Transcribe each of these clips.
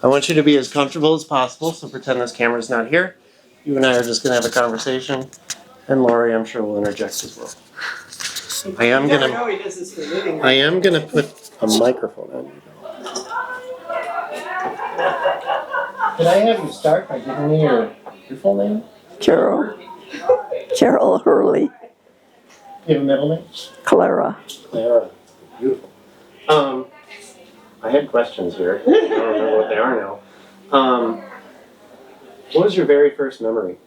I want you to be as comfortable as possible, so pretend this camera's not here. You and I are just going to have a conversation, and Lori, I'm sure, will interject as well. I am gonna put a microphone on you. Can I have you start by giving me your full name? Carol Herrli. You have a middle name? Clara. Clara. Beautiful. I had questions here. I don't remember what they are now. What was your very first memory?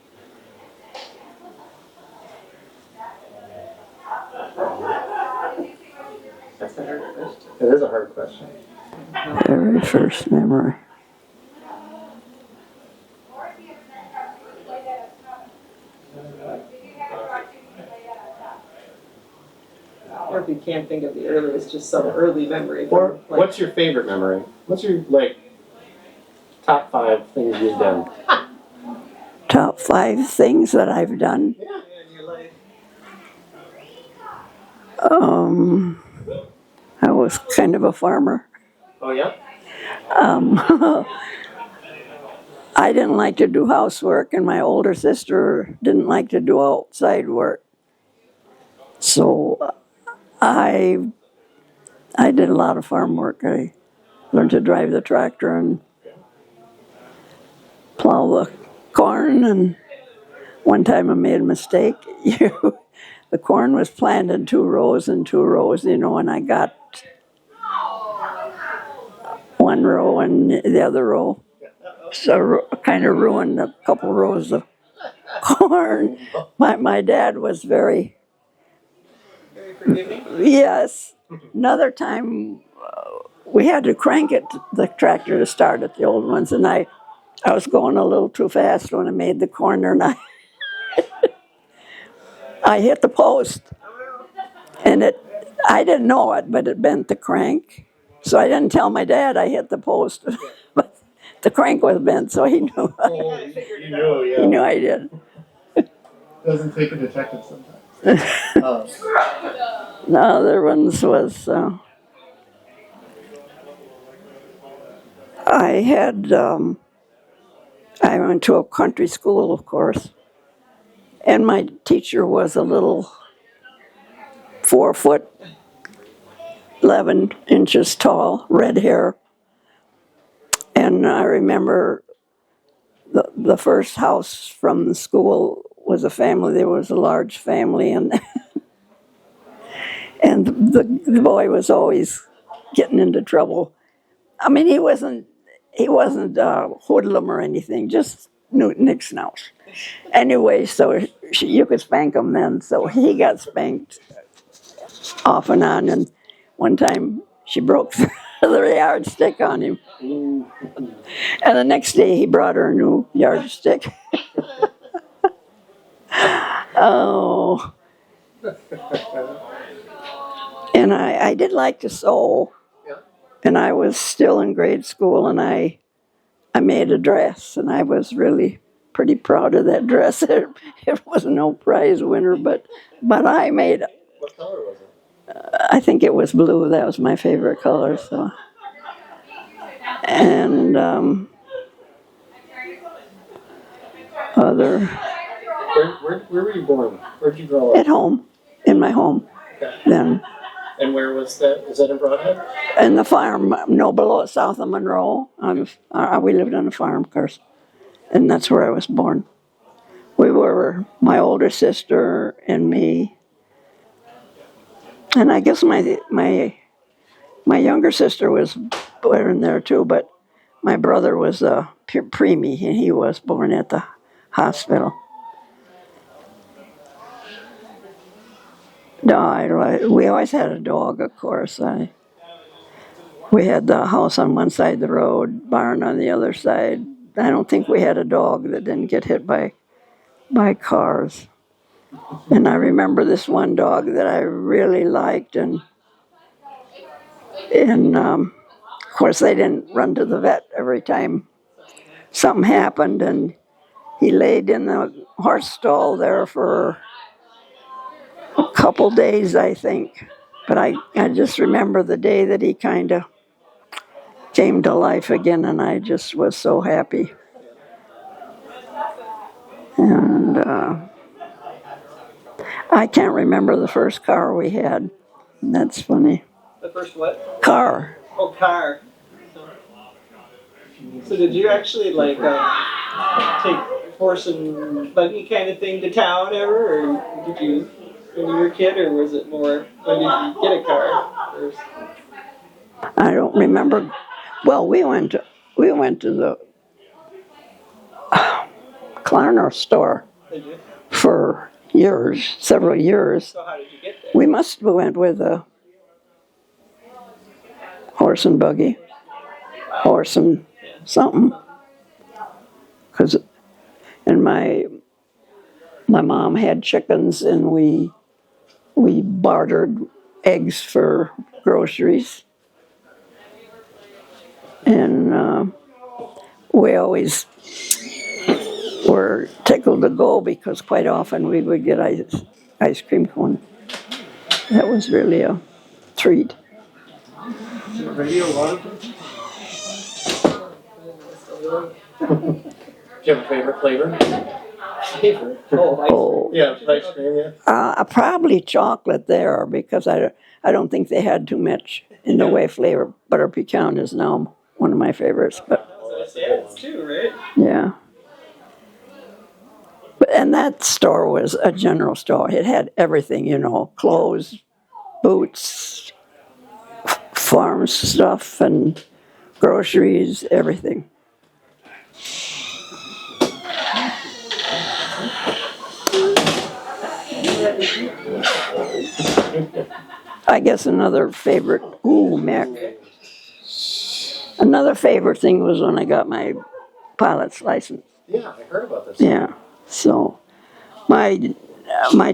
That's a hard question. It is a hard question. Very first memory. Or if you can't think of the earliest, just some early memory. Or what's your favorite memory? What's your, top 5 things you've done? Top 5 things that I've done. Yeah, in your life. I was kind of a farmer. Oh, yeah? I didn't like to do housework, and my older sister didn't like to do outside work. So I did a lot of farm work. I learned to drive the tractor and plow the corn, and one time I made a mistake. The corn was planted 2 rows and 2 rows, and I got 1 row and the other row. So I kind of ruined a couple rows of corn. My dad was very forgiving? Yes. Another time we had to crank the tractor to start it, the old ones, and I was going a little too fast when I made the corner, and I hit the post, and I didn't know it, but it bent the crank. So I didn't tell my dad I hit the post, but the crank was bent, so he knew. You knew, yeah. He knew I did. Doesn't take a detective sometimes. The other ones was I went to a country school, of course, and my teacher was a little 4 foot 11 inches tall, red hair. And I remember the first house from the school was a family. There was a large family, and the boy was always getting into trouble. I mean, he wasn't a hoodlum or anything, just Nick Snouse. Anyway, so you could spank him then, so he got spanked off and on, and one time she broke the yardstick on him. And the next day he brought her a new yardstick. Oh. And I did like to sew. And I was still in grade school, and I made a dress, and I was really pretty proud of that dress. It was no prize winner, but I made it. What color was it? I think it was blue. That was my favorite color. So, and other. Where were you born? Where'd you grow up? At home, in my home. Okay. Then. And where was that? Was that in Broadhead? In the farm, no, below south of Monroe. We lived on a farm, of course, and that's where I was born. We were my older sister and me, and I guess my younger sister was born there too. But my brother was a preemie, and he was born at the hospital. No, we always had a dog, of course. We had the house on one side of the road, barn on the other side. I don't think we had a dog that didn't get hit by cars. And I remember this one dog that I really liked, and of course they didn't run to the vet every time something happened, and he laid in the horse stall there for a couple days, I think. But I just remember the day that he kind of came to life again, and I just was so happy. And I can't remember the first car we had. That's funny. The first what? Car. Oh, car. So did you actually like take horse and buggy kind of thing to town ever, or did you when you were a kid, or was it more when did you get a car first? I don't remember. Well, we went to the Klarner store Did you? for years, several years. So how did you get there? We must have went with a horse and buggy, horse and something. And my mom had chickens, and we bartered eggs for groceries. And we always were tickled to go because quite often we would get ice cream cone. That was really a treat. Is the radio on? Do you have a favorite flavor? Favorite? Oh, Oh, Yeah, ice cream, yeah. probably chocolate there because I don't think they had too much in the way of flavor. Butter pecan is now one of my favorites, but it's two, right? yeah. And that store was a general store. It had everything, clothes, boots, farm stuff, and groceries, everything. I guess another favorite, another favorite thing was when I got my pilot's license. Yeah, I heard about this. Yeah, so my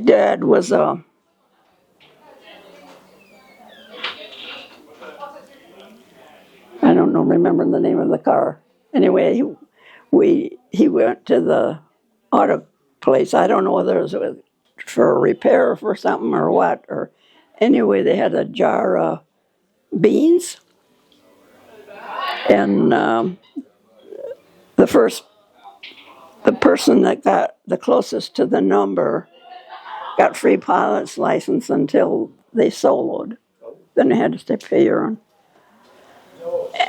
dad was I don't know, remember the name of the car. Anyway, he went to the auto place. I don't know whether it was for a repair or for something or what. Or anyway, they had a jar of beans, and the person that got the closest to the number got free pilot's license until they soloed. Then they had to pay your own.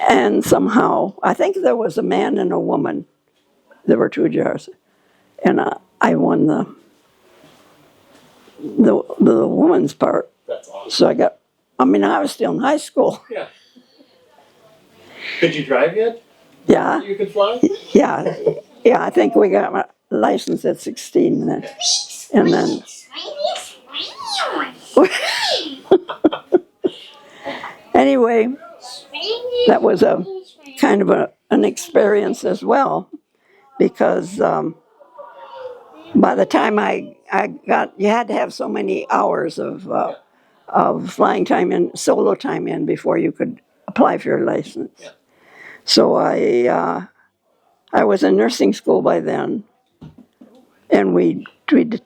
And somehow, I think there was a man and a woman. There were two jars, and I won the woman's part. That's awesome. So I was still in high school. Yeah. Could you drive yet? Yeah, You could fly? yeah. I think we got my license at 16 then, and then. Anyway, that was a kind of an experience as well, because by the time I got, you had to have so many hours of flying time in, solo time in before you could apply for your license. Yeah. So I was in nursing school by then, and we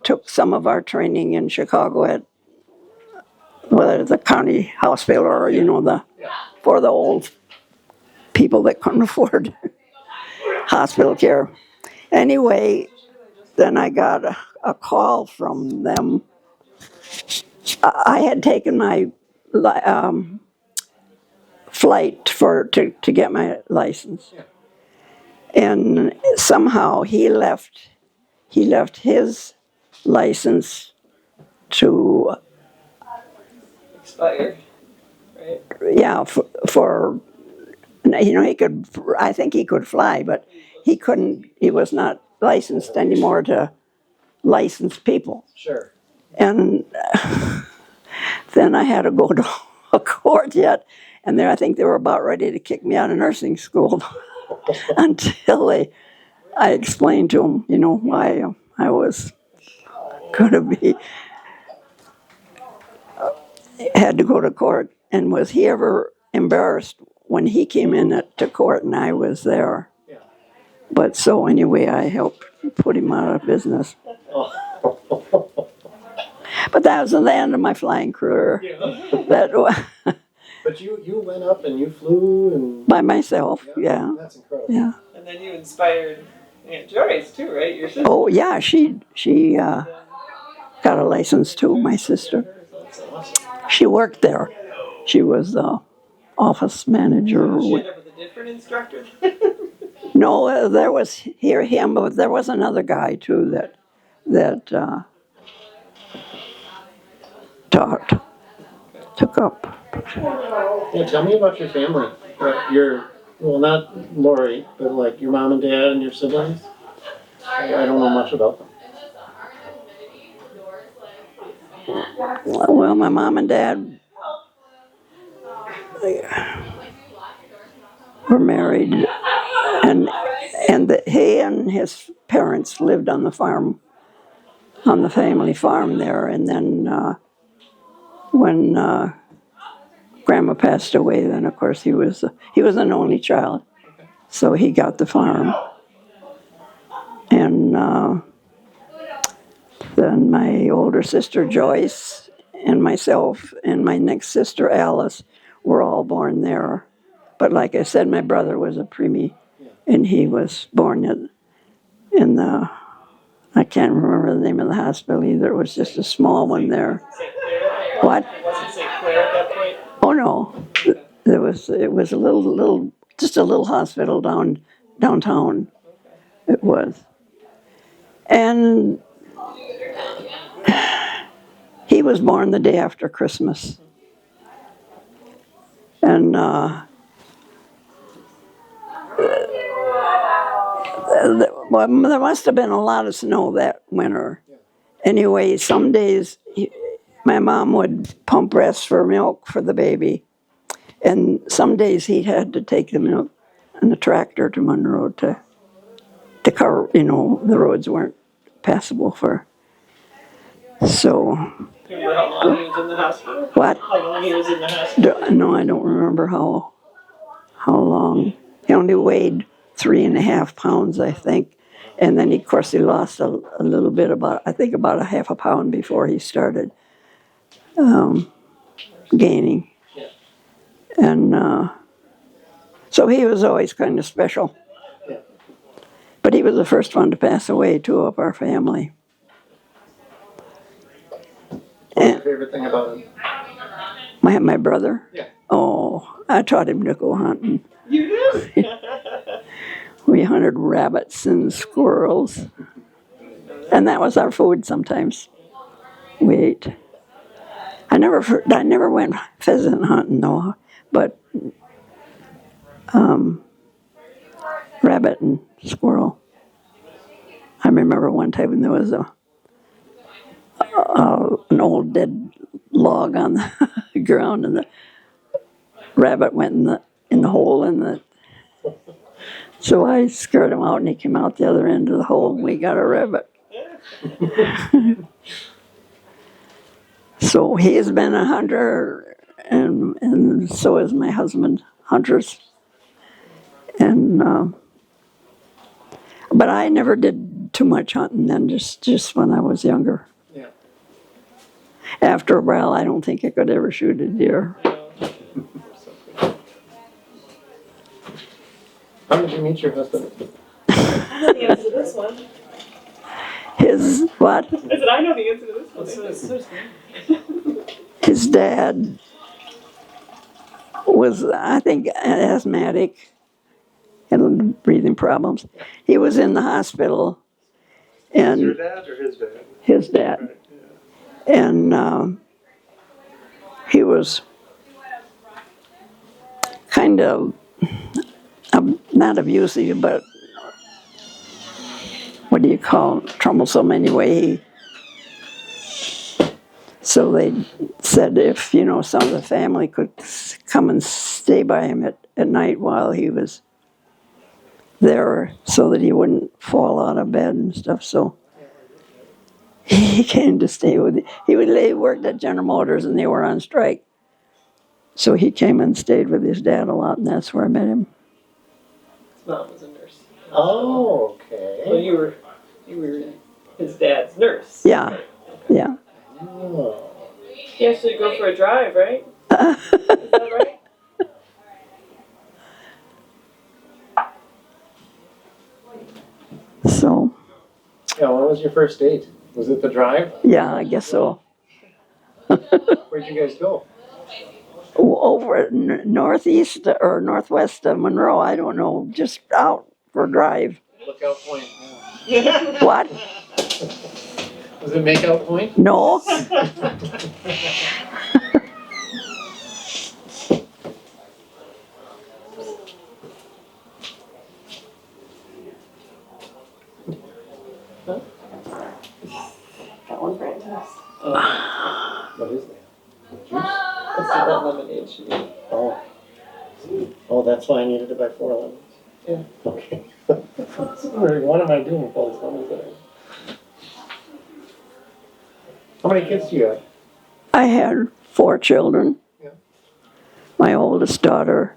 took some of our training in Chicago at whether the county hospital or for the old people that couldn't afford hospital care. Anyway, then I got a call from them. I had taken my flight to get my license, and somehow he left his license to Expired, right? yeah for he could, I think he could fly, but he couldn't. He was not licensed anymore to license people. Sure. And then I had to go to a court yet, and there I think they were about ready to kick me out of nursing school until I explained to them, why I was going to be had to go to court. And was he ever embarrassed when he came in to court and I was there? Yeah. But so anyway, I helped put him out of business. But that was the end of my flying career. Yeah. But you went up and you flew and by myself, yeah. that's incredible. Yeah. And then you inspired Aunt Joyce too, right? Your sister. Oh, yeah, she got a license too, my sister. That's awesome. She worked there. She was the office manager. Did she end up with a different instructor? No, there was him, but there was another guy too that took up. Yeah, tell me about your family. Well, not Lori, but like your mom and dad and your siblings. I don't know much about them. Well, my mom and dad were married, and he and his parents lived on the farm, on the family farm there. And then when Grandma passed away, then of course he was an only child, so he got the farm. And then my older sister Joyce and myself and my next sister Alice were all born there. But like I said, my brother was a preemie, and he was born in the, I can't remember the name of the hospital either. It was just a small one there. What? Wasn't St. Clair at that point? Oh no, it was a little just a little hospital downtown. It was, and he was born the day after Christmas, and there must have been a lot of snow that winter. Anyway, some days my mom would pump breast for milk for the baby, and some days he had to take the milk in the tractor to Monroe to cover, the roads weren't passable for. So. Do you remember how long he was in the hospital? What? How long he was in the hospital? No, I don't remember how long. He only weighed 3.5 pounds, I think. And then, of course, he lost a little bit, about a half a pound before he started gaining. And so he was always kind of special. But he was the first one to pass away, too, of our family. What's your favorite thing about him? My brother? Yeah. Oh, I taught him to go hunting. You did? We hunted rabbits and squirrels. And that was our food sometimes. We ate. I never went pheasant hunting, though, but rabbit and squirrel. I remember one time when there was an old dead log on the ground, and the rabbit went in the hole in the. So I scared him out, and he came out the other end of the hole, and we got a rabbit. So he has been a hunter, and so is my husband, hunters. And but I never did too much hunting then, just when I was younger. Yeah. After a while, I don't think I could ever shoot a deer. How did you meet your husband? I know the answer to this one. His what? I said, I know the answer to this one. His dad was, I think, asthmatic and breathing problems. He was in the hospital. And Your dad or his dad? His dad. Right, yeah. And he was kind of not abusive, but what do you call it? Troublesome anyway. So they said if, some of the family could come and stay by him at night while he was there so that he wouldn't fall out of bed and stuff. So he came to stay with me. He worked at General Motors and they were on strike. So he came and stayed with his dad a lot, and that's where I met him. His mom was a nurse. Oh, okay. So you were his dad's nurse. Yeah, yeah. Oh. You actually go for a drive, right? that right? So, Yeah, when was your first date? Was it the drive? yeah, I guess so. Where'd you guys go? Over northeast or northwest of Monroe, I don't know, just out for a drive. Lookout Point. What? Was it Makeout Point? No. Got one right now. What is that? Let's see that lemonade should be. Oh. Oh, that's why I needed to buy 4 lemons. Yeah. Okay. What am I doing with all these lemons? How many kids do you have? I had 4 children. Yeah. My oldest daughter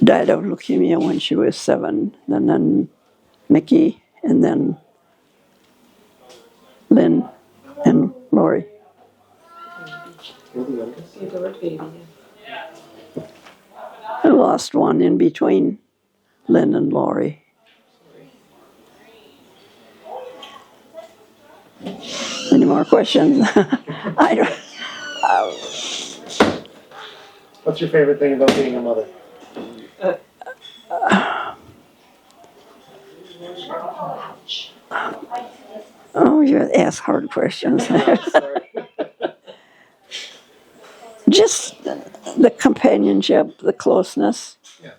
died of leukemia when she was 7, and then Mickey, and then Lynn and Lori. You're the youngest? You're the baby. I lost one in between Lynn and Lori. Any more questions? I don't. What's your favorite thing about being a mother? Oh, you ask hard questions. Sorry. Just the companionship, the closeness. Yeah.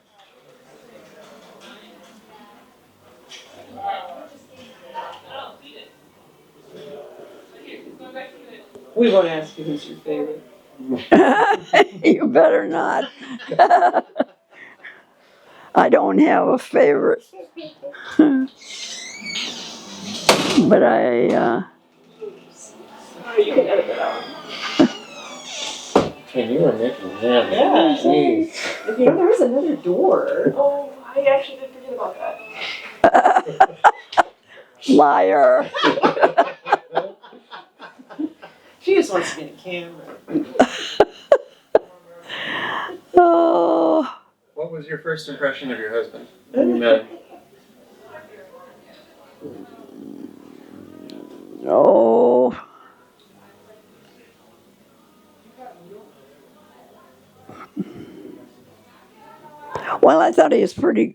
We won't ask you who's your favorite. You better not. I don't have a favorite. But Oh, you can edit that out. And you were making them. Yeah. Jeez. You know, there was another door. Oh, I actually did forget about that. liar. She just wants to be in the camera. Oh, What was your first impression of your husband when you met him? oh. Well, I thought he was pretty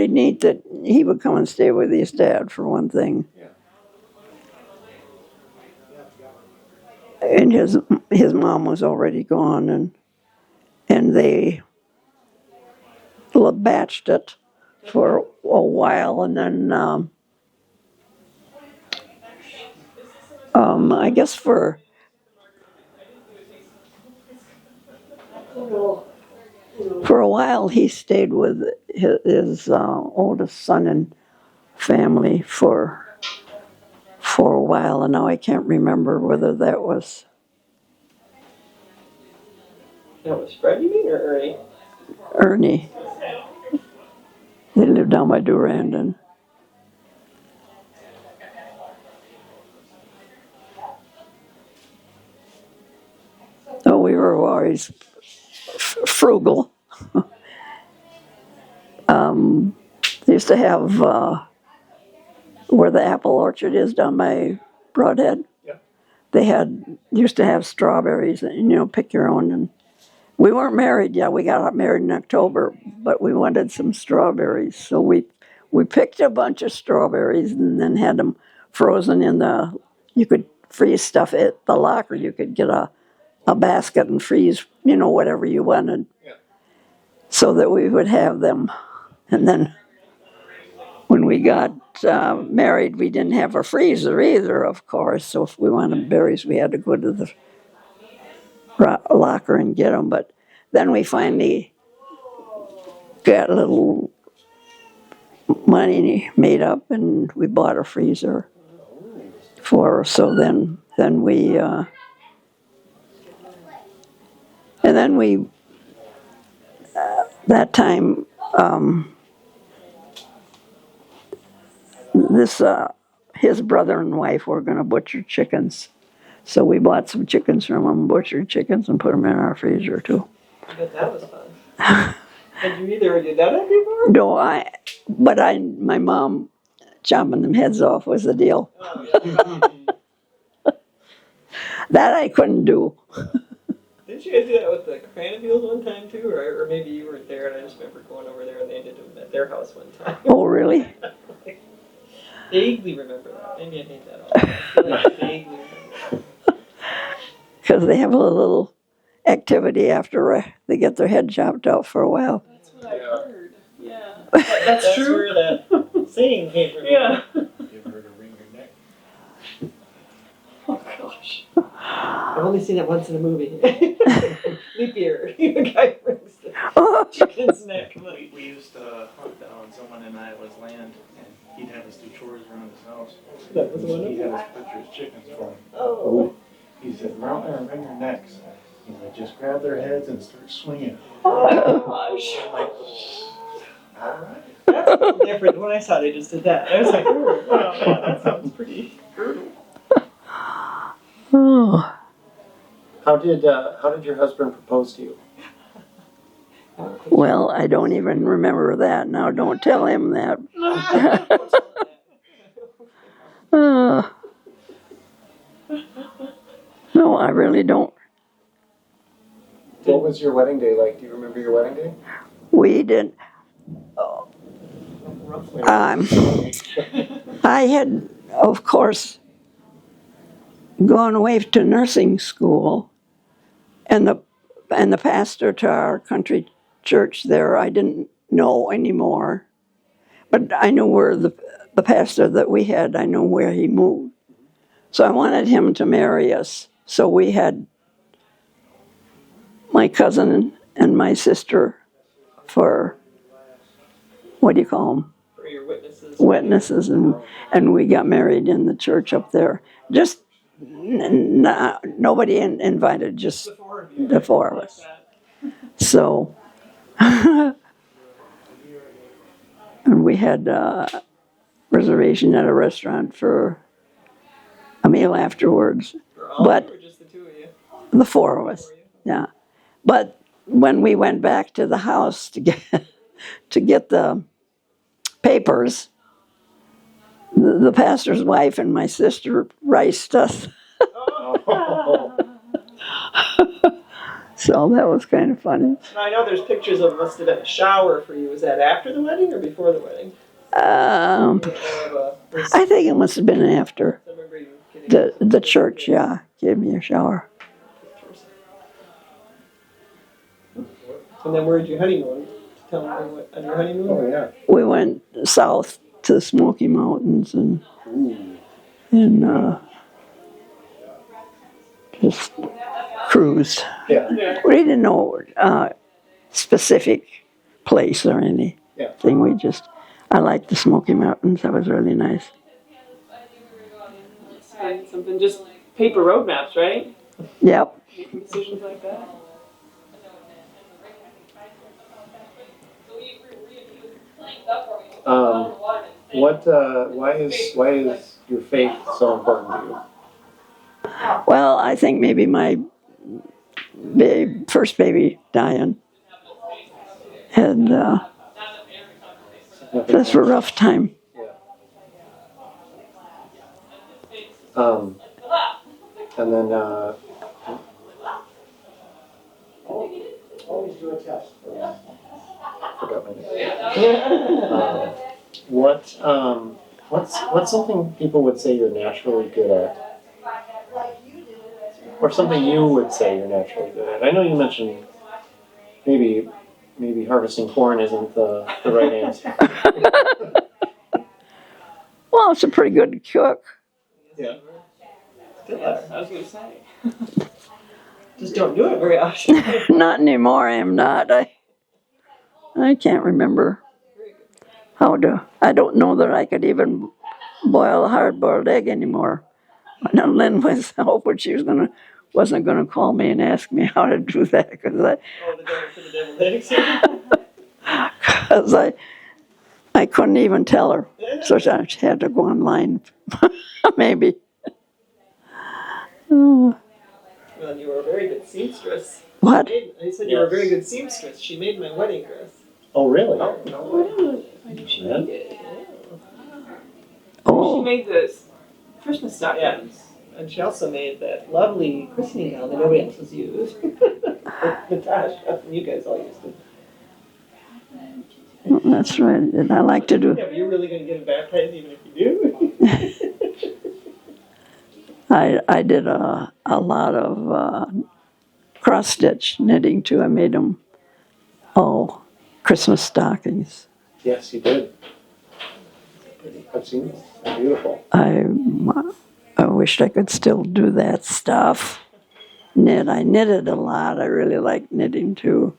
neat that he would come and stay with his dad for one thing. Yeah. And his mom was already gone, and they batched it for a while, and then I guess for a while he stayed with his oldest son and family for a while, and now I can't remember whether that was That was Fred, you mean, or Ernie? Ernie. They lived down by Durandon. Oh, we were always frugal. They used to have where the apple orchard is down by Broadhead. Yeah. They used to have strawberries, and pick your own. And we weren't married yet. We got married in October, but we wanted some strawberries, so we picked a bunch of strawberries and then had them frozen in the. You could freeze stuff at the locker. You could get a basket and freeze, whatever you wanted, Yeah. so that we would have them. And then when we got married, we didn't have a freezer either, of course. So if we wanted berries, we had to go to the locker and get them. But then we finally got a little money made up, and we bought a freezer for her. So then we and then we that time his brother and wife were going to butcher chickens. So we bought some chickens from them, butchered chickens, and put them in our freezer too. I bet that was fun. Had you done it before? No, my mom chopping them heads off was the deal. That I couldn't do. Didn't you guys do that with the Cranifields one time too? Or maybe you weren't there and I just remember going over there and they did it at their house one time. Oh, really? Vaguely remember that. Maybe I made that up. I feel like I vaguely remember that. Because they have a little activity after they get their head chopped off for a while. That's what I've heard. Yeah. That's true. Where that saying came from. Yeah. You ever heard of wring your neck? Oh gosh. I've only seen it once in a movie. Leap year. The guy brings the chicken's neck. We used to hunt on someone in Iowa's land, and he'd have us do chores around his house. That was one of He them. had us butcher his chickens for him. Oh. He said, "Mount there and wring their necks." He said, "Just grab their heads and start swinging." Oh gosh. All right. That's a little different. When I saw they just did that, I was like, oh, wow, yeah, that sounds pretty brutal. Oh, How did your husband propose to you? well, I don't even remember that. Now, don't tell him that. No, I really don't. What was your wedding day like? Do you remember your wedding day? We didn't. I had, of course, gone away to nursing school, and the pastor to our country church there I didn't know anymore, but I knew where the pastor that we had. I knew where he moved, so I wanted him to marry us. So we had my cousin and my sister for, what do you call them? For your witnesses. Witnesses, and we got married in the church up there. Just nobody invited, just The four of you. the four of Like us. that. So, and we had a reservation at a restaurant for a meal afterwards. For all But- of you or just the two of you? The four of us, yeah. But when we went back to the house to get the papers, the pastor's wife and my sister riced us. So that was kind of funny. Now, I know there's pictures of must have been a shower for you. Was that after the wedding or before the wedding? I think it must have been after. I remember you getting The church, yeah, gave me a shower. pictures. And then where did you honeymoon? Tell me what on your honeymoon? Oh yeah. We went south to the Smoky Mountains and just cruised. Yeah. We didn't know specific place or anything. Yeah. I liked the Smoky Mountains. That was really nice. Find something, just paper road maps, right? Yep. Making decisions like that. Why is your faith so important to you? Well, I think maybe my first baby dying had that's a rough time. And then always do a test. Forgot my name. What's something people would say you're naturally good at? Or something you would say you're naturally good at? I know you mentioned maybe harvesting corn isn't the right answer. Well, it's a pretty good cook. Yeah. Yes, I was going to say. Just don't do it very often. Not anymore. I am not. I can't remember how to. I don't know that I could even boil a hard-boiled egg anymore. Now Lynn was hoping she wasn't gonna call me and ask me how to do that because Oh, the devil for the devil eggs. I couldn't even tell her, so I had to go online, maybe. Oh, Well, you were a very good seamstress. what? I said you were a very good seamstress. She made my wedding dress. Oh, really? Oh, I knew she made it. She Oh, made this Christmas stockings. And she also made that lovely christening gown that nobody else has used. Natasha, you guys all used it. that's right. And I like to do. Yeah, but you're really going to get him baptized even if you do? I did a lot of cross stitch knitting too. I made them all Christmas stockings. Yes, you did. I've seen them. They're beautiful. I wished I could still do that stuff. Knit. I knitted a lot. I really like knitting too.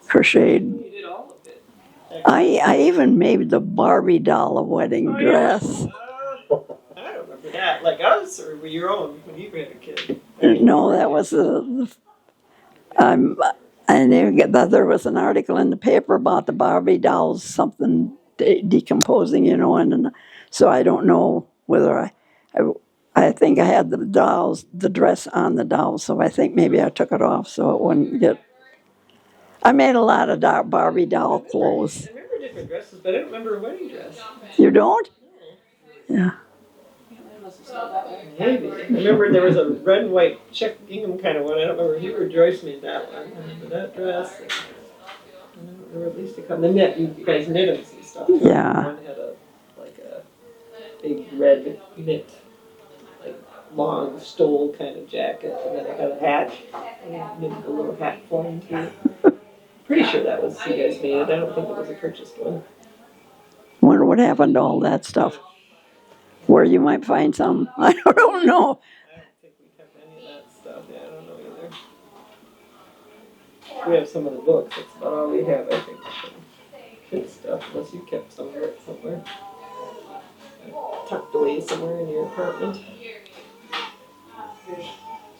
Crocheted. You did all of it. I even made the Barbie doll a wedding dress. I don't remember that. Like us, or were your own when you were a kid? No, that was I didn't get that. There was an article in the paper about the Barbie dolls, something decomposing, you know, and so I don't know whether I think I had the dress on the dolls, so I think maybe I took it off so it wouldn't get. I made a lot of Barbie doll clothes. I remember different dresses, but I don't remember a wedding dress. You don't? Yeah. Maybe. I remember there was a red and white check gingham kind of one. I don't remember if you or Joyce made that one. I remember that dress. There were at least a couple. The knit, you guys knit them some stuff. Yeah. One had a big red knit, like long stole kind of jacket, and then it had a hat. And I knitted a little hat for him too. Pretty sure that was you guys made it. I don't think it was a purchased one. Wonder what happened to all that stuff. Where you might find some. I don't know. I don't think we kept any of that stuff. Yeah, I don't know either. We have some of the books. That's about all we have, I think. Kid stuff, unless you kept some of it somewhere. Tucked away somewhere in your apartment.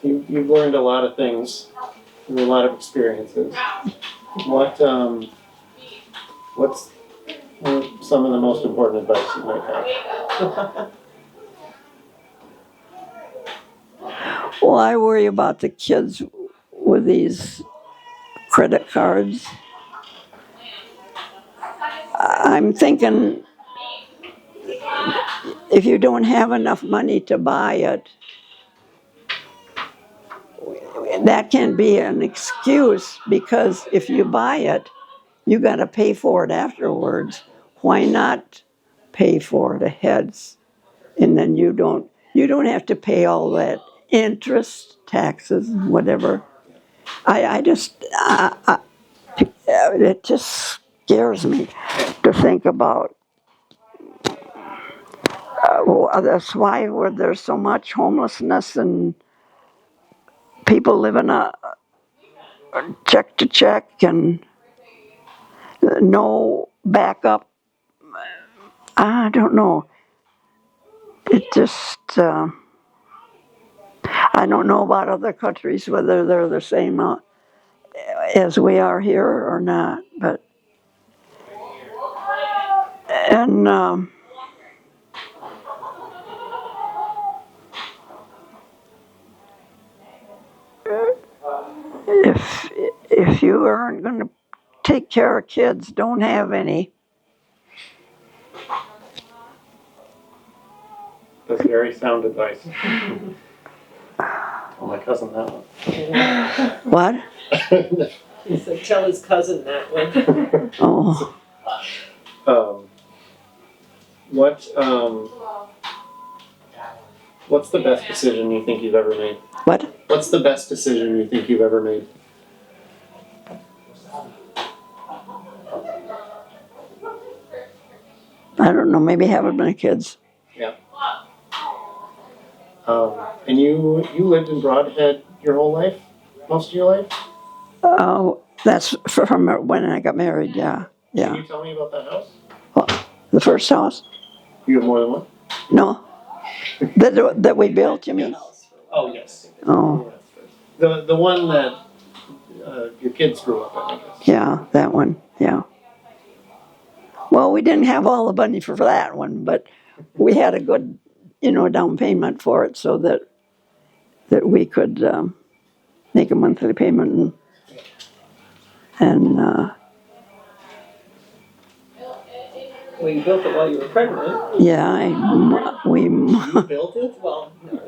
You've learned a lot of things, and a lot of experiences. What's some of the most important advice you might have? Well, I worry about the kids with these credit cards. I'm thinking if you don't have enough money to buy it, that can be an excuse because if you buy it, you got to pay for it afterwards. Why not pay for it ahead? And then you don't have to pay all that interest, taxes, whatever. It just scares me to think about. That's why there's so much homelessness and people living check to check and no backup. I don't know. It just, I don't know about other countries, whether they're the same as we are here or not. But, and if you aren't going to take care of kids, don't have any. That's very sound advice. Tell my cousin that one. What? He said, tell his cousin that one. Oh. What's the best decision you think you've ever made? What? What's the best decision you think you've ever made? I don't know. Maybe having my kids. Yeah. And you lived in Broadhead your whole life? Most of your life? Oh, that's from when I got married, yeah. Can you tell me about that house? The first house? You have more than one? No. That we built, you mean? Oh, yes. Oh, The one that your kids grew up in, I guess. yeah, that one, yeah. Well, we didn't have all the money for that one, but we had a good down payment for it so that we could make a monthly payment and Well, you built it while you were pregnant. yeah, we You built it? Well, no,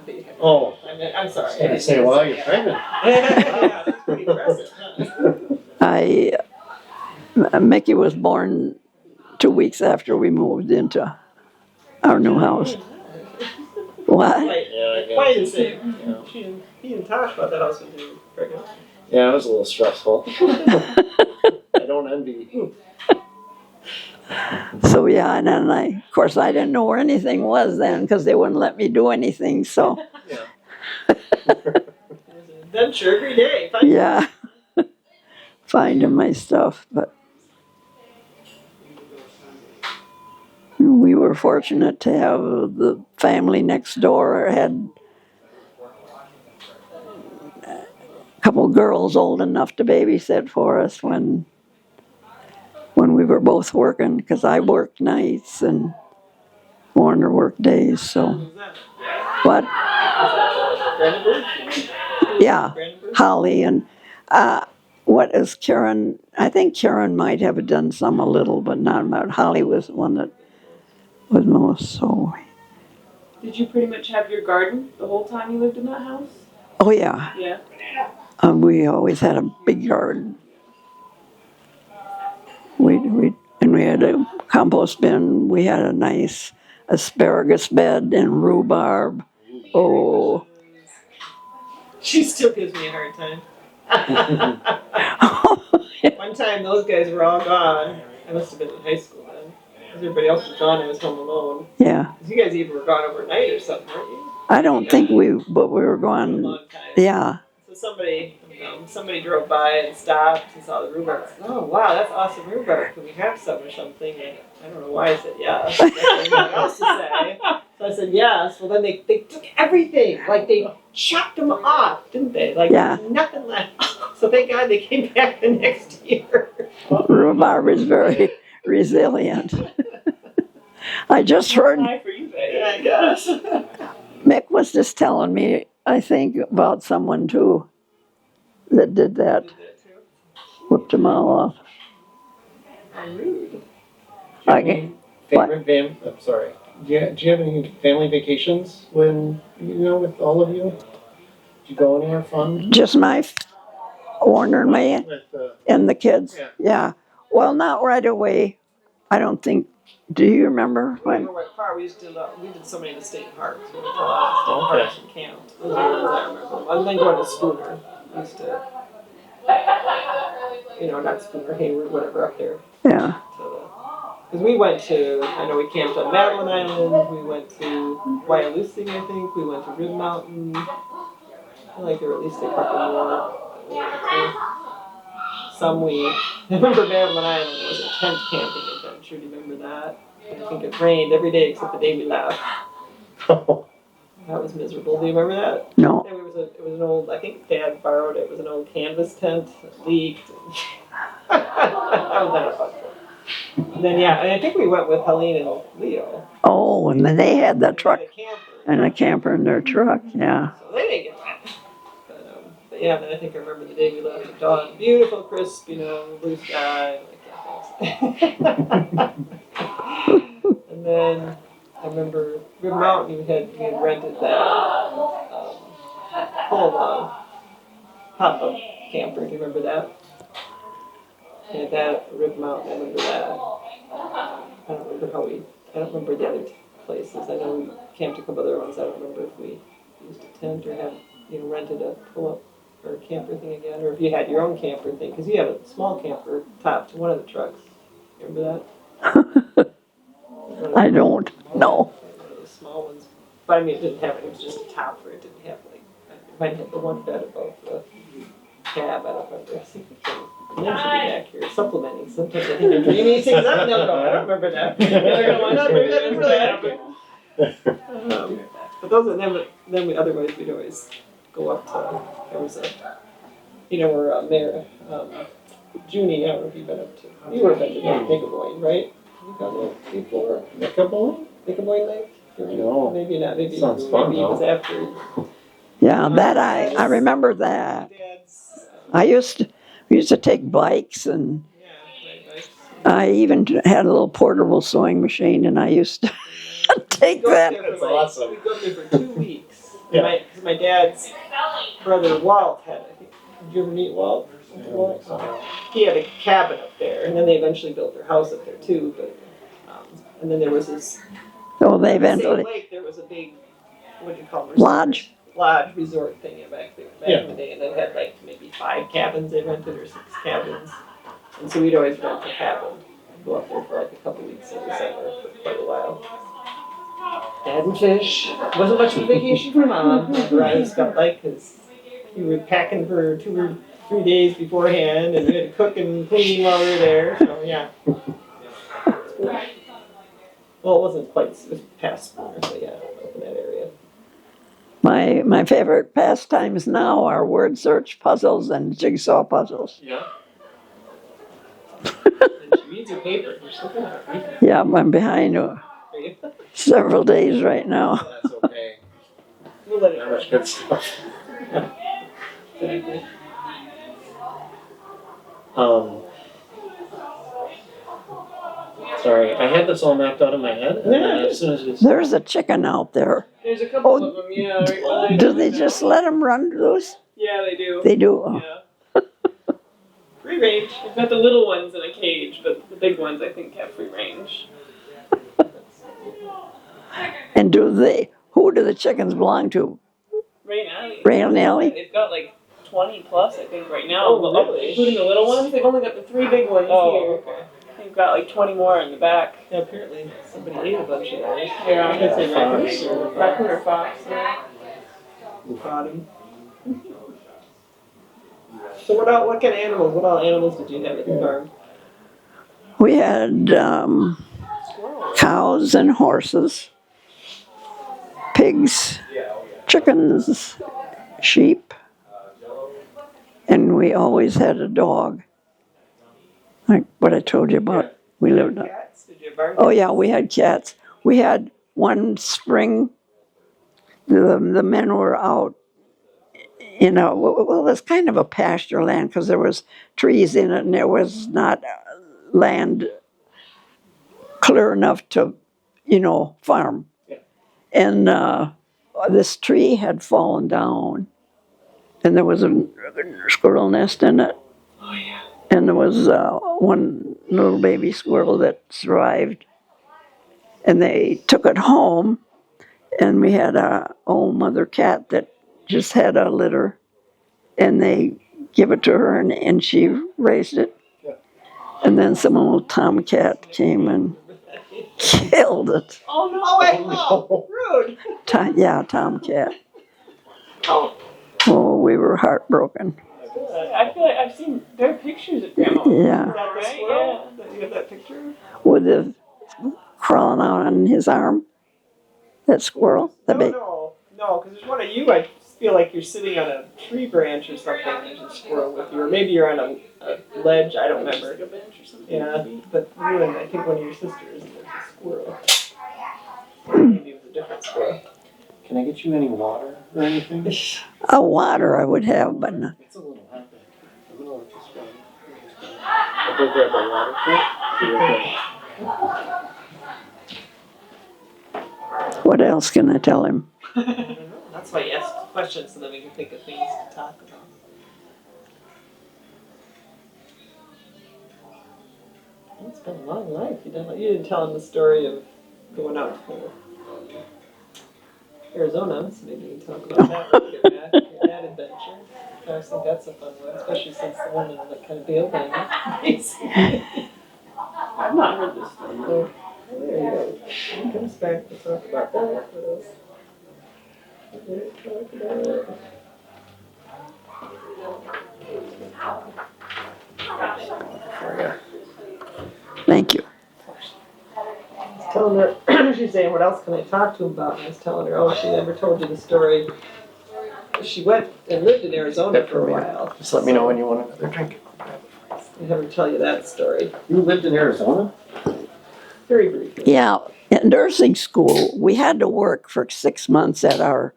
they had. Oh. I'm sorry. I didn't say, wow, you're pregnant. Yeah, that's pretty impressive, huh? Mickey was born 2 weeks after we moved into our new house. What? Quite the same. He didn't talk about that house when you were pregnant. Yeah, it was a little stressful. I don't envy you. So yeah, and then of course, I didn't know where anything was then because they wouldn't let me do anything. So Yeah. It was an adventure every day. yeah, finding my stuff, but we were fortunate to have the family next door had a couple girls old enough to babysit for us when we were both working because I worked nights and Warner worked days. So what? Yeah, Holly and what is Karen? I think Karen might have done some a little, but not much. Holly was the one that was most. So. Did you pretty much have your garden the whole time you lived in that house? Oh yeah. Yeah. We always had a big garden. We had a compost bin. We had a nice asparagus bed and rhubarb. Oh. She still gives me a hard time. One time those guys were all gone. I must have been in high school then. Because everybody else was gone, I was home alone. Yeah. You guys even were gone overnight or something, weren't you? I don't think but we were A gone. long time. Yeah. So somebody drove by and stopped and saw the rhubarb. I said, oh wow, that's awesome rhubarb. Can we have some or something? And I don't know why I said yes. I didn't know what else to say. So I said yes. Well, then they took everything. Like they chopped them off, didn't they? Like Yeah. there's nothing left. So thank God they came back the next year. Rhubarb is very resilient. I just heard Hi for you, baby. Yeah, I guess. Mick was just telling me, I think, about someone too that did that, whipped them all off. How rude. Okay. Favorite I'm sorry. Do you have any family vacations when, with all of you? Did you go anywhere fun? Just Warner and me With, and the kids. Yeah. Yeah. Well, not right away. I don't think. Do you remember We when? never went far. We did so many of the state parks. We went to a lot of state parks and camped. Those are the ones I remember. Other than going to Spooner. We used to, not Spooner, Hayward, whatever up there. Yeah. Because we went to, I know we camped on Madeline Island. We went to Wyalusing, I think. We went to Rib Mountain. I like there were at least a couple more. We went to. I remember Madeline Island. It was a tent camping adventure. Do you remember that? I think it rained every day except the day we left. That was miserable. Do you remember that? No. It was an old, I think Dad borrowed it. It was an old canvas tent. It leaked. That was not a fun trip. And then, and I think we went with Helene and Leo. Oh, and then they had the truck And and a camper in their truck. Yeah. So they didn't get wet. But then I think I remember the day we left at dawn. Beautiful, crisp, blue sky. And then I remember Rib Mountain, we had rented that pull-along pop-up camper. Do you remember that? We had that at Rib Mountain. I remember that. I don't remember the other places. I know we camped a couple other ones. I don't remember if we used a tent or had, rented a pull-up or a camper thing again, or if you had your own camper thing, because you have a small camper topped to one of the trucks. Remember that? I don't know. One of the small ones. But I mean, it didn't have it was just a top for it. Didn't have it might have the one bed above the cab. I don't remember. I think the men should be back here supplementing. Sometimes I think I dream these things up and they'll go, I don't remember that. Why not? Maybe that didn't really happen. But those are then we otherwise we'd always go up to there was a where Mayor Junie, I don't know if you've been up to. You would have been to Nickaboy, right? You got there before? Nickaboy? Nickaboy Lake? No. Maybe not, maybe, Sounds fun, maybe it was though. after. Yeah, that I remember that. Dad's, We used to take bikes, and yeah, ride bikes. I even had a little portable sewing machine, and I used to take We'd go up that. there for That's like- awesome. We'd go up there for 2 weeks. Yeah. Because my dad's brother Walt had, I think, did you ever meet Walt? He had a cabin up there, and then they eventually built their house up there too. But and then there was this Oh, they same eventually lake. There was a big, what do you call it? lodge. Lodge resort thing back there back Yeah. in the day, and they had like maybe 5 cabins they rented or 6 cabins, and so we'd always rent a cabin, and go up there for like a couple weeks every summer for quite a while. Dad and fish. Wasn't much of a vacation for Mom. Whatever I always felt like, because we were packing for 2 or 3 days beforehand, and we had to cook and clean while we were there. So yeah. Well, it wasn't quite. It was past summer, so yeah, up in that area. My favorite pastimes now are word search puzzles and jigsaw puzzles. Yeah. And she reads her paper. You're still gonna read it, Yeah, I'm behind are you? several days right now. That's okay. We'll let it Not go. much good stuff. Um, sorry, I had this all mapped out in my head, and then as soon as you There's a chicken out there. There's a couple Oh, of them, yeah. Right behind Do us they now. just let them run loose? Yeah, they do. They do. Oh. Yeah. Free range. We've got the little ones in a cage, but the big ones I think have free range. And who do the chickens belong to? Ray and Allie. Ray and Allie? They've got like 20 plus, I think, right now. Oh, really? Including the little ones. They've only got the 3 big ones Oh, here. okay. They've got like 20 more in the back. Yeah, apparently somebody ate a bunch of those. Yeah, I guess they Fox. raccoon or fox. Yeah. Caught 'em. So what kind of animals? What all animals did you have at the farm? We had cows and horses, pigs, chickens, sheep, and we always had a dog. Like what I told you about. We lived on. Cats? Did you have barn Oh cats? yeah, we had cats. We had one spring. The men were out. Well, it's kind of a pasture land because there was trees in it, and there was not land clear enough to, farm. Yeah. And this tree had fallen down, and there was a squirrel nest in it. Oh yeah. And there was one little baby squirrel that survived. And they took it home, and we had a old mother cat that just had a litter, and they give it to her, and she raised it. Yeah. And then some old tomcat came and killed it. Oh no! Oh wait! Oh, rude. Tomcat. Oh. Oh, we were heartbroken. I feel like I've seen their pictures of Grandma. Yeah, Is that the Right, squirrel? That you have that picture? with the crawling out on his arm. That squirrel. That big. No, because there's one of you. I feel like you're sitting on a tree branch or something. And there's a squirrel with you, or maybe you're on a ledge. I don't remember. Like a bench or something. Yeah, but you and I think one of your sisters. And there's a squirrel. Maybe it was a different squirrel. Can I get you any water or anything? A water I would have, but not. It's a little hot back here. I'm gonna let this go. I'll go grab the water quick. What else can I tell him? I don't know. That's why you ask questions so that we can think of things to talk about. It's been a long life. You didn't tell him the story of going out to Arizona, so maybe you can talk about that when you get back, that adventure. I always think that's a fun one, especially since the woman that kind of bailed on you. I've not heard this story. So, there you go. He comes back to talk about that. What else? What did it talk about? Thank you. I was telling her, she's saying, what else can I talk to him about? And I was telling her, she never told you the story. She went and lived in Arizona for a while. Just let me know when you want another drink. I never tell you that story. You lived in Arizona? very briefly. Yeah, in nursing school, we had to work for 6 months at our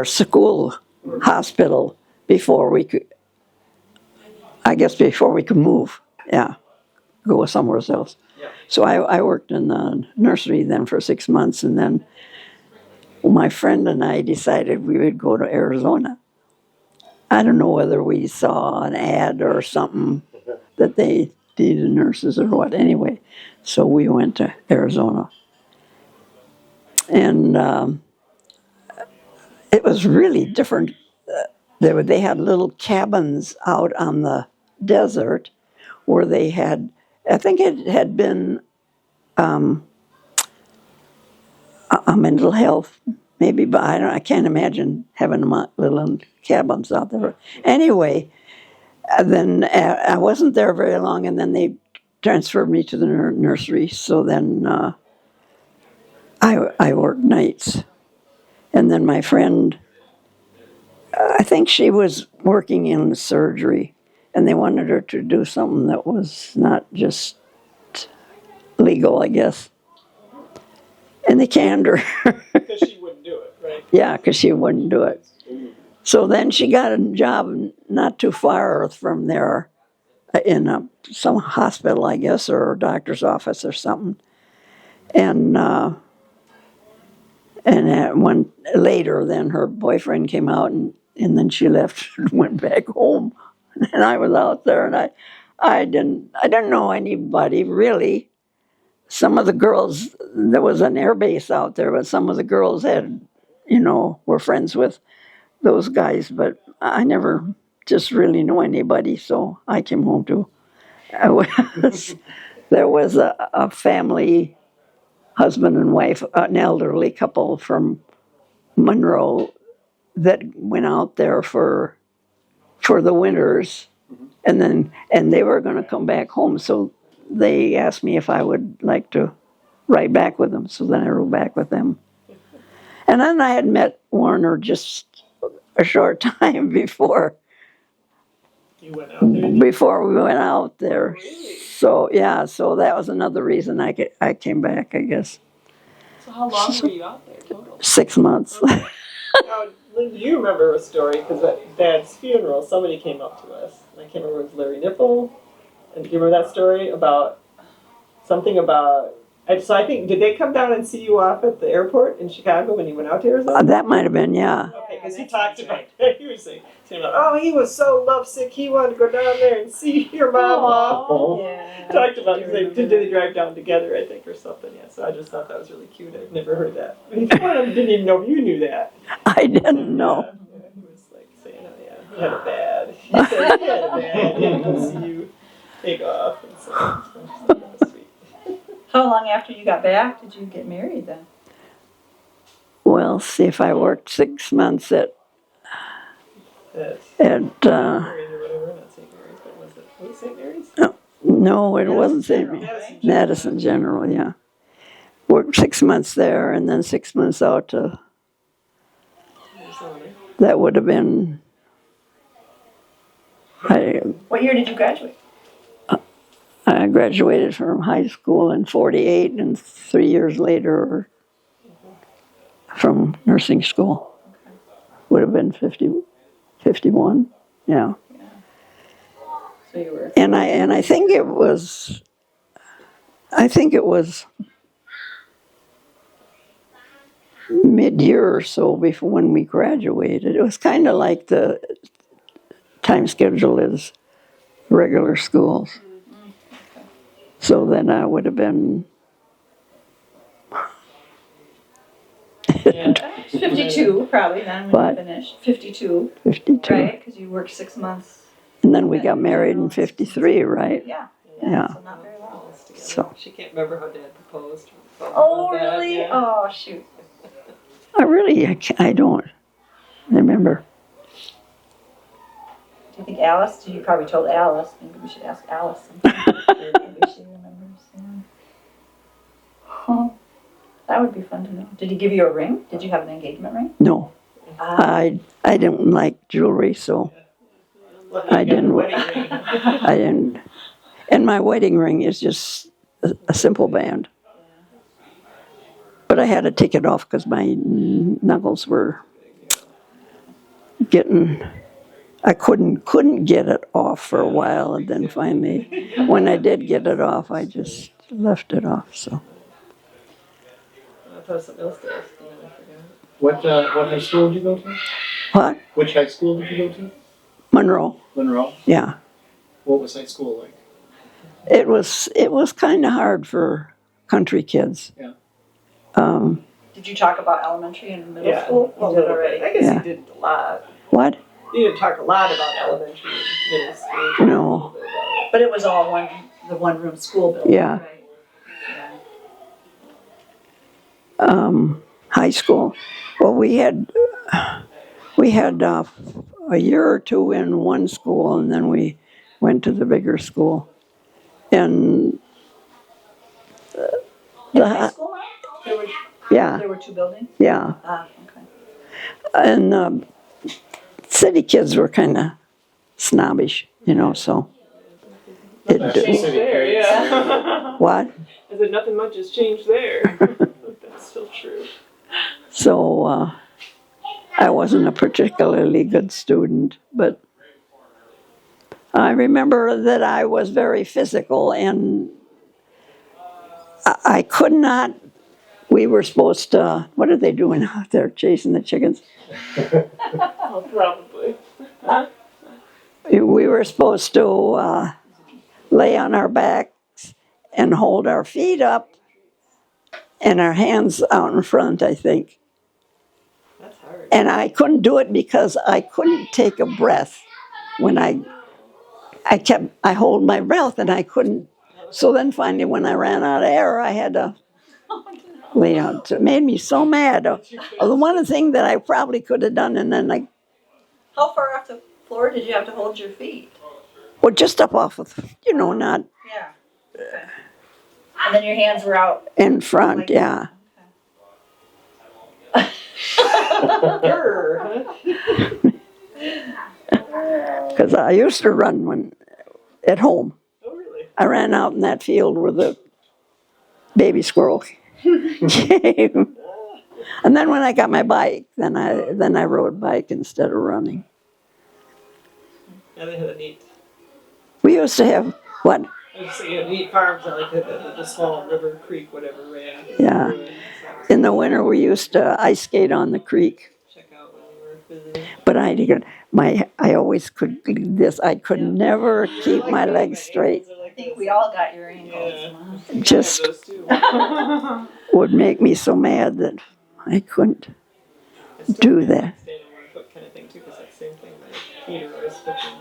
school hospital before we could, I guess, before we could move. Yeah, go somewhere else. Yeah. So I worked in the nursery then for 6 months, and then my friend and I decided we would go to Arizona. I don't know whether we saw an ad or something that they needed nurses or what. Anyway, so we went to Arizona. And it was really different. They had little cabins out on the desert where they had, I think it had been a mental health, maybe, but I can't imagine having little cabins out there. Anyway, then I wasn't there very long, and then they transferred me to the nursery. So then I worked nights. And then my friend, I think she was working in surgery, and they wanted her to do something that was not just legal, I guess. And they canned her. Because she wouldn't do it, right? Yeah, because she wouldn't do it. So then she got a job not too far from there in some hospital, I guess, or a doctor's office or something. And one later, then her boyfriend came out, and then she left and went back home. And I was out there, and I didn't know anybody really. Some of the girls, there was an air base out there, but some of the girls had, were friends with those guys, but I never just really knew anybody, so I came home too. There was a family, husband and wife, an elderly couple from Monroe that went out there for the winters, and they were going to come back home, so they asked me if I would like to ride back with them, so then I rode back with them. And then I had met Warner just a short time before You went out there? before we went out there. Really? So yeah, so that was another reason I came back, I guess. So how long were you out there total? 6 months. Now, Lynn, you remember a story, because at Dad's funeral, somebody came up to us. And I can't remember if it was Larry Nipple. And do you remember that story about something about... So I think, did they come down and see you off at the airport in Chicago when you went out to Arizona? That might have been, yeah. Okay, because he talked about, he was saying about, oh, he was so lovesick, he wanted to go down there and see your mom off. Yeah. Talked about, did they drive down together, I think, or something, yeah. So I just thought that was really cute. I've never heard that. One of them didn't even know you knew that. I didn't know. Yeah, he was like saying, oh yeah, he had a bad. He said he had a bad, he had to go see you take off. And so that was sweet. How long after you got back did you get married then? Well, see, if I worked 6 months at Mary's or whatever, not St. Mary's, but was it St. Mary's? no, it wasn't St. Madison. Madison General, yeah. Worked 6 months there, and then 6 months out to, Arizona. that would have been, What year did you graduate? I graduated from high school in 48, and 3 years later from nursing school. Would have been 51, yeah. So you were... And I think it was mid-year or so before when we graduated. It was kind of like the time schedule is regular schools. So then I would have been... Yeah. 52 probably then when What? you finished. 52, 52. right? Because you worked 6 months. And then we got married in 53, right? Yeah. Yeah. So not very long. So She can't remember how Dad proposed. Oh, About that, really? yeah. Oh, shoot. I don't remember. Do you think Alice? You probably told Alice. Maybe we should ask Alice sometime. Maybe she remembers. Yeah. Huh. That would be fun to know. Did he give you a ring? Did you have an engagement ring? No, Ah. I didn't like jewelry, so Well, I you got a didn't. wedding ring. I didn't. And my wedding ring is just a simple band. But I had to take it off because my knuckles were getting. I couldn't get it off for a while, and then finally, when I did get it off, I just left it off. So I thought something else to ask you, and I forgot. What high school did you go to? what? Which high school did you go to? Monroe? Monroe. Yeah. What was high school like? It was kind of hard for country kids. Yeah. Did you talk about elementary and middle Yeah, school? you did already. I guess Yeah. you didn't a lot. What? You didn't talk a lot about elementary and middle school. No. But it was all the one room school building, Yeah. right? Yeah. High school. Well, we had a year or two in one school, and then we went to the bigger school. And In high school now? yeah, There were two buildings? yeah. Ah, okay. And city kids were kind of snobbish, so. Changed there, yeah. What? I said nothing much has changed there. But that's still true. So I wasn't a particularly good student, but I remember that I was very physical, and I could not. We were supposed to. What are they doing out there, chasing the chickens? Oh, probably. We were supposed to lay on our backs and hold our feet up and our hands out in front, I think. That's hard. And I couldn't do it because I couldn't take a breath when I hold my breath and I couldn't. So then finally when I ran out of air, I had to lay out. It made me so mad. The one thing that I probably could have done, and then How far off the floor did you have to hold your feet? well, just up off of, not Yeah. Okay. And then your hands were out. in front, yeah. Grr, huh? Because I used to run at home. Oh, really? I ran out in that field where the baby squirrel came. And then when I got my bike, then I rode bike instead of running. Yeah, they had a neat. We used to have what? I was saying, neat farms that like the small river, creek, whatever ran. Yeah. In the winter, we used to ice skate on the creek. Check out when we were visiting. But I always could this. I could never keep my legs straight. I think we all got your ankles. Yeah. Just Those two. would make me so mad that I couldn't do that. Stand on one foot kind of thing too, because that same thing. My feet are always flipping.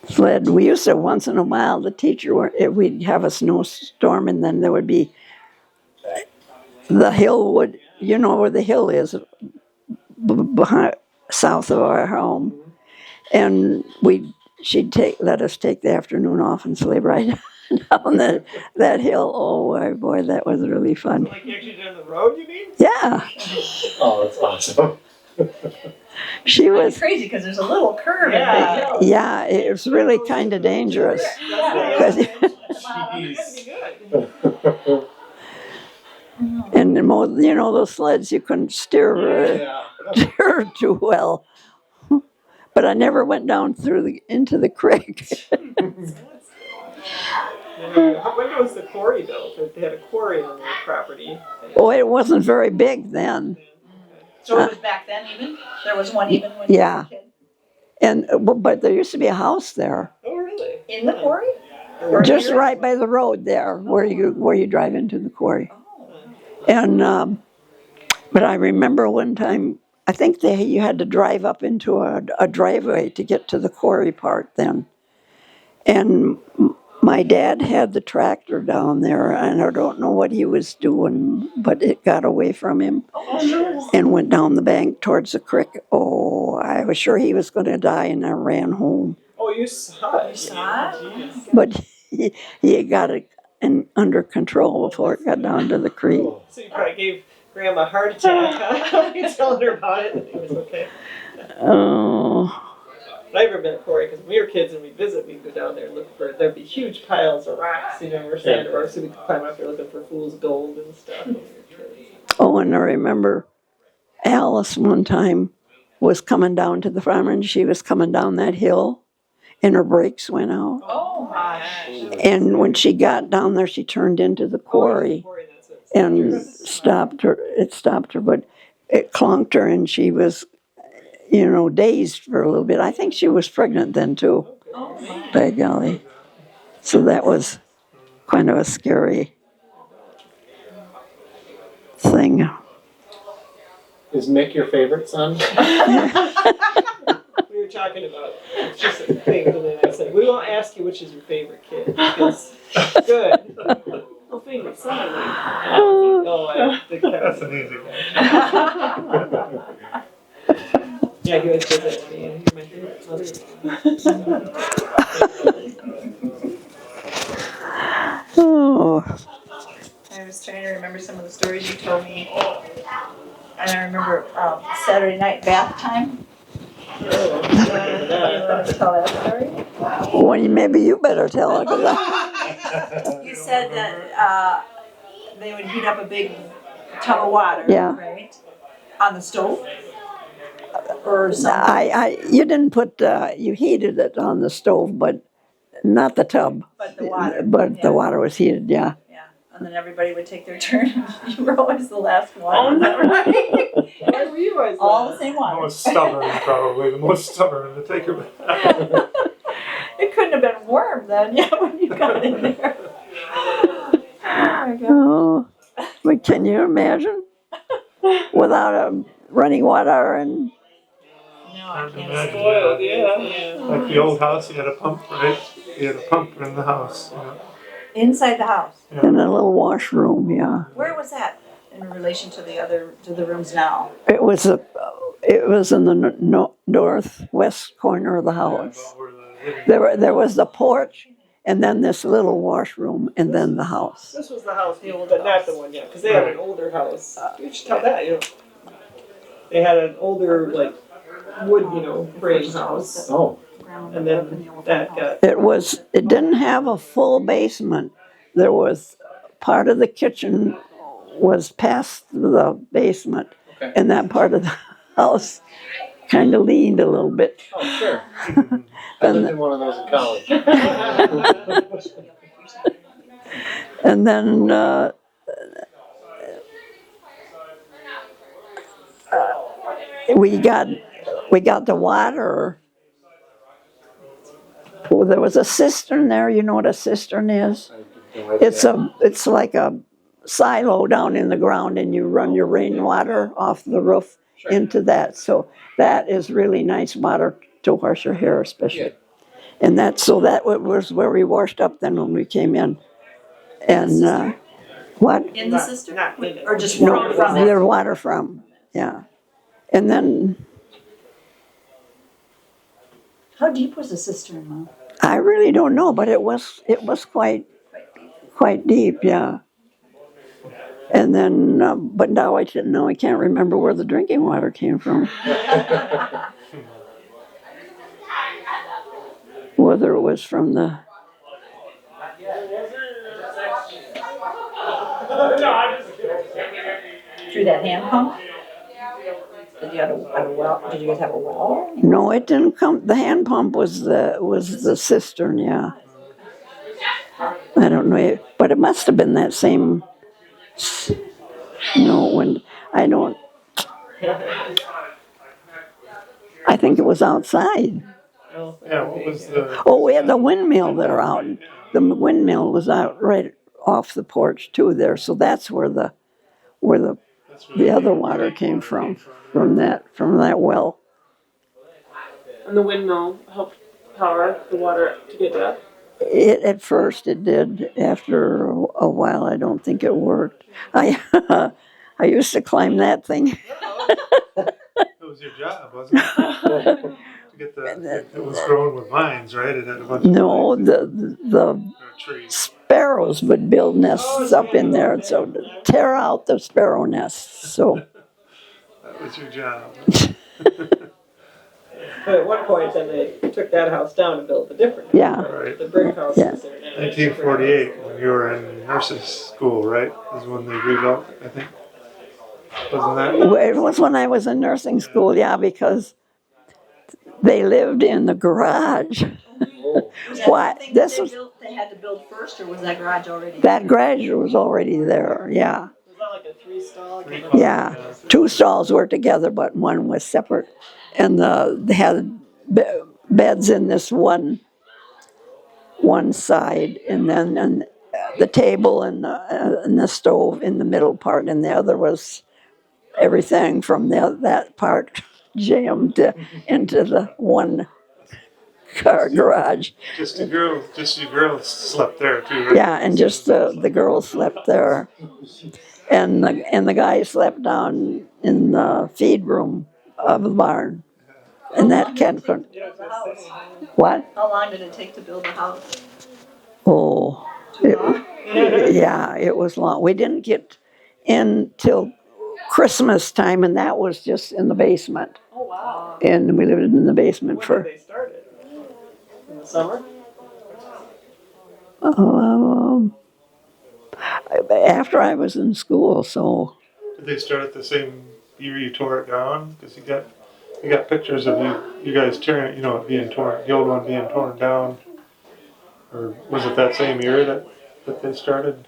Sled. We used to once in a while. The teacher we'd have a snowstorm, and then there would be the hill would where the hill is behind south of our home, and she'd let us take the afternoon off and sleigh ride down that hill. Oh boy, that was really fun. Like you actually down the road, you mean? Yeah, Oh, that's awesome. she It's was. crazy because there's a little curve in Yeah. that hill. Yeah, it was really kind of dangerous. That's Jeez. pretty good. And those sleds you couldn't steer Yeah. steer too well. But I never went down into the creek. When was the quarry built? They had a quarry on their property. Oh, it wasn't very big then. So it was back then even? There was one even when Yeah. you were a kid? But there used to be a house there, Oh, really? In the quarry? just right by the road there, where you drive into the quarry. And but I remember one time, I think you had to drive up into a driveway to get to the quarry part then. And my dad had the tractor down there, and I don't know what he was doing, but it got away from him and went down the bank towards the creek. Oh, I was sure he was going to die, and I ran home. Oh, you saw it. You saw it? Jeez. But he got it under control before it got down to the creek. So you probably gave Grandma a heart attack, huh? You telling her about it, and it was okay. Oh, But I remember Corey, because when we were kids and we'd visit, we'd go down there and look for, there'd be huge piles of rocks, or sandbars, so we could climb up there looking for fool's gold and stuff when we were kids. Oh, and I remember Alice one time was coming down to the farm, and she was coming down that hill, and her brakes went out. Oh, my. And when she got down there, she turned into the quarry and stopped her. It stopped her, but it clunked her, and she was, dazed for a little bit. I think she was pregnant then too. Oh, my. By golly. So that was kind of a scary thing. Is Mick your favorite son? We were talking about just a thing, and then I said, we won't ask you which is your favorite kid, because good. Well, favorite son. Oh, I think That's that's an easy one. yeah, he always says that to me, and you're my favorite mother. Oh, I was trying to remember some of the stories you told me. And I remember Saturday night bath time. You want to tell that story? well, maybe you better tell her. 'Cause I- You said that they would heat up a big tub of water, Yeah. right? On the stove? Or something? you didn't put, you heated it on the stove, but not the tub. But the water. But yeah. the water was heated, yeah. Yeah. And then everybody would take their turn. You were always the last one. Oh, no. Right? Why were you always All the last? same The water. most stubborn, probably. The most stubborn to take her back. It couldn't have been warm then, yeah, when you got in there. Oh my God. Oh, but can you imagine? Without a running water and, No, I Hard to can't imagine. see. Spoiled, yeah. Like the old house, you had a pump, right? You had a pump in the house. Inside the house. and a little washroom, yeah. Where was that in relation to the rooms now? It was in the northwest corner of the house. There was the porch, and then this little washroom, and then the house. This was the house, but not the one yet, because they had an older house. You should tell that, They had an older, like, wood, frame house, Oh, and then that got, It didn't have a full basement. There was, part of the kitchen was past the basement, okay. and that part of the house kind of leaned a little bit. Oh, sure. I lived in one of those in college. And then we got the water. Well, there was a cistern there. You know what a cistern is? It's like a silo down in the ground, and you run your rainwater off the roof into that. So that is really nice water to wash your hair, especially. Yeah. And that was where we washed up then when we came in. And what? In the cistern? not in it. Or just No, water from it? their water from, yeah. And then How deep was the cistern, Mom? I really don't know, but it was quite deep, yeah. And then, but now I can't remember where the drinking water came from. Whether it was from the, Through that hand pump? Did you have a well? Did you guys have a well? no, it didn't come, the hand pump was the cistern, yeah. I don't know, but it must have been that same, I think it was outside. Yeah, what was the... Oh, we had the windmill there out. The windmill was out right off the porch too there, so that's where the other water came from that well. And the windmill helped power the water to get up. At first it did. After a while, I don't think it worked. I used to climb that thing. That was your job, wasn't it? To get it was grown with vines, right? It had a bunch No, of the trees. sparrows would build nests up in there, so to tear out the sparrow nests. So That was your job. But at one point, then they took that house down and built a different house. Yeah. Right. The brick house Yeah. is there now. 1948, when you were in nurses school, right? Is when they rebuilt, I think. Wasn't that? It was when I was in nursing school, yeah, because they lived in the garage. Was that Why, something this that was- they had to build first, or was that garage already? That garage was already there, yeah. Was that like a three-stall? Yeah, two stalls were together, but one was separate. And they had beds in this one side, and then the table and the stove in the middle part, and the other was everything from that part jammed into the one car garage. Just you girls slept there too, right? Yeah, and just the girls slept there. And the guy slept down in the feed room of the barn. And that can't. Build the house. What? How long did it take to build the house? Oh, Too long? yeah, it was long. We didn't get in till Christmas time, and that was just in the basement. Oh, wow. And we lived in the basement When for, did they start it? In the summer? after I was in school, so, Did they start at the same year you tore it down? Because you got pictures of you guys tearing, it being torn, the old one being torn down. Or was it that same year that they started?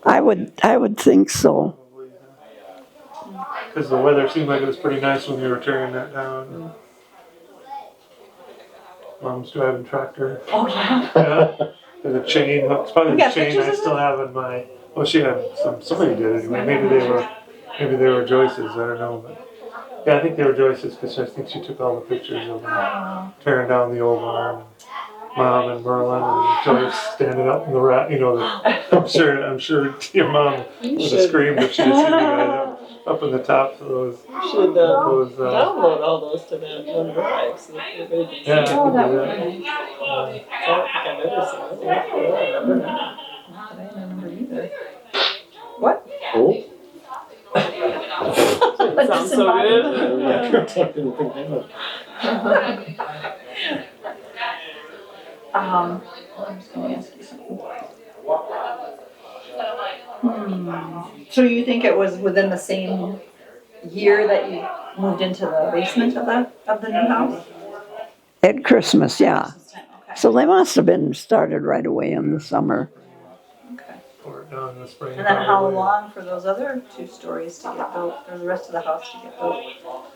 I would think so. Because the weather seemed like it was pretty nice when they were tearing that down. Mom's driving tractor. Oh, yeah. Yeah. There's a chain hook. It's probably You the got chain pictures I of still have in my. Well, she had somebody did it anyway. Maybe they were Joyce's. I don't know, but yeah, I think they were Joyce's because I think she took all the pictures of them tearing down the old barn. Mom and Merlin and Joyce standing up in the rat. I'm sure your mom would have screamed if she had seen you guys up in the tops of those. You should download all those to that one drive so that everybody can see. Yeah, it. I Oh, could that do would that. be nice. I don't think I've ever seen it. Not that I remember either. What? Oh. It sounds so good. I'm just gonna ask you something. So you think it was within the same year that you moved into the basement of the new house? At Christmas, yeah. Okay. So they must have been started right away in the summer. Okay. Tore it down in the spring. And then how probably. long for those other 2 stories to get built, or the rest of the house to get built?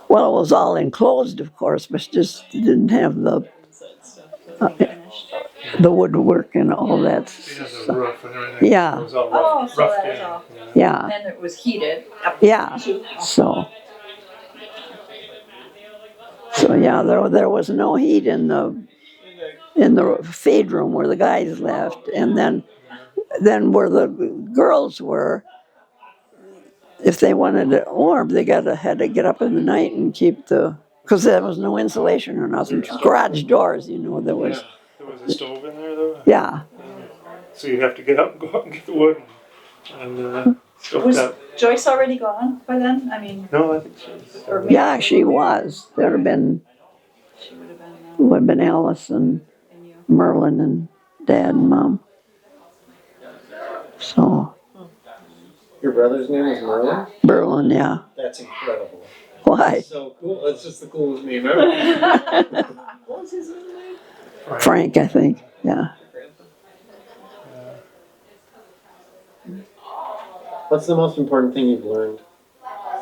Well, it was all enclosed, of course, but just didn't have Finished. the woodwork and all that She has a stuff. roof and everything. Yeah. It was all Oh, so roughed that was in. all. Yeah, And it was heated up yeah. to. So yeah, there was no heat in the feed room where the guys left, and then where the girls were. If they wanted it warm, they had to get up in the night and keep because there was no insulation or nothing. Garage doors, there was. Yeah. There was a stove in there though. Yeah, So you'd have to get up and go out and get the wood and stove Was that. Joyce already gone by then? I mean, No, I think she's. or maybe yeah, she was. There would have been she would have been Alice and in you. Merlin and Dad and Mom. So Your brother's name is Merlin? Berlin, yeah. That's incredible. Why? So cool. That's just the coolest name ever. What was his name? Frank, I think. Yeah. What's the most important thing you've learned? I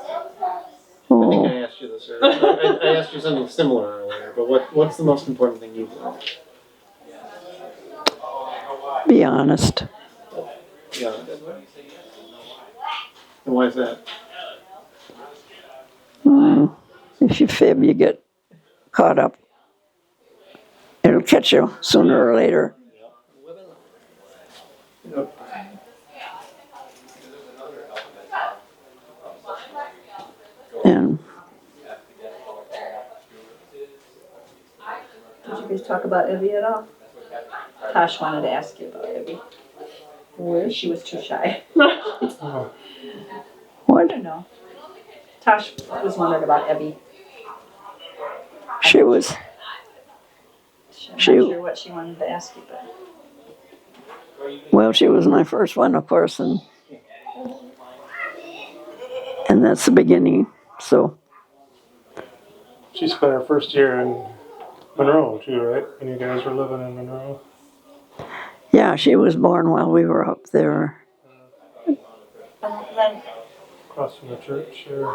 think I Oh, asked you this earlier. I asked you something similar earlier, but what's the most important thing you've learned? be honest. Yeah. And why is that? If you fib, you get caught up. It'll catch you sooner or later. Yep. And Did you guys talk about Evie at all? Tosh wanted to ask you about Evie. Where she was too shy. I what? don't know. Tosh was wondering about Evie. She was, I'm She- not sure what she wanted to ask you, but. well, she was my first one, of course, and that's the beginning. So, She spent her first year in Monroe too, right? When you guys were living in Monroe. yeah, she was born while we were up there. Then, Across from the church there.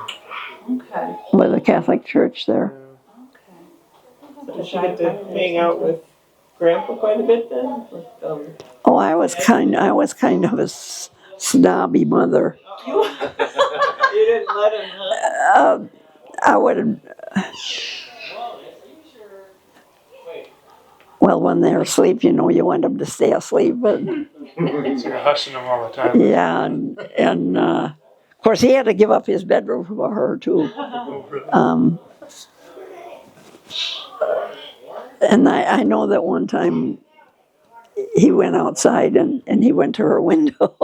okay. By the Catholic church there. So did she get to hang out with Grandpa quite a bit then? With, Oh, I was kind of a snobby mother. you didn't let him, huh? I would, well, when they're asleep, you know, you want them to stay asleep, but So you're hushing them all the time. yeah, and of course he had to give up his bedroom for her too. And I know that one time he went outside and he went to her window.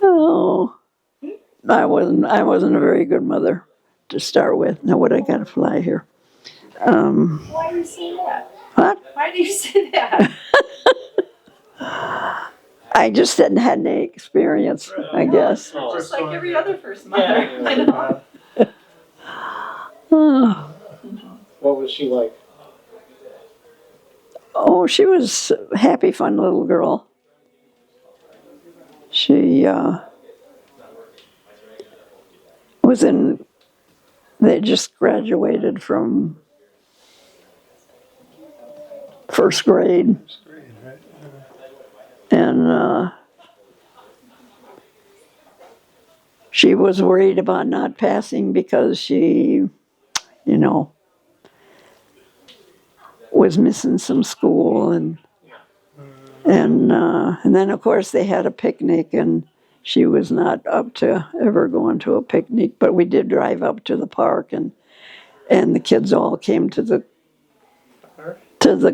Oh, I wasn't a very good mother to start with. Now what I got to fly here? Why do you say that? What? Why do you say that? I just hadn't had any experience, I guess. Just like every other first mother, you know? Oh, What was she like? she was a happy, fun little girl. She they just graduated from first grade. And she was worried about not passing because she, you know, was missing some school and then of course they had a picnic and she was not up to ever going to a picnic, but we did drive up to the park and the kids all came to the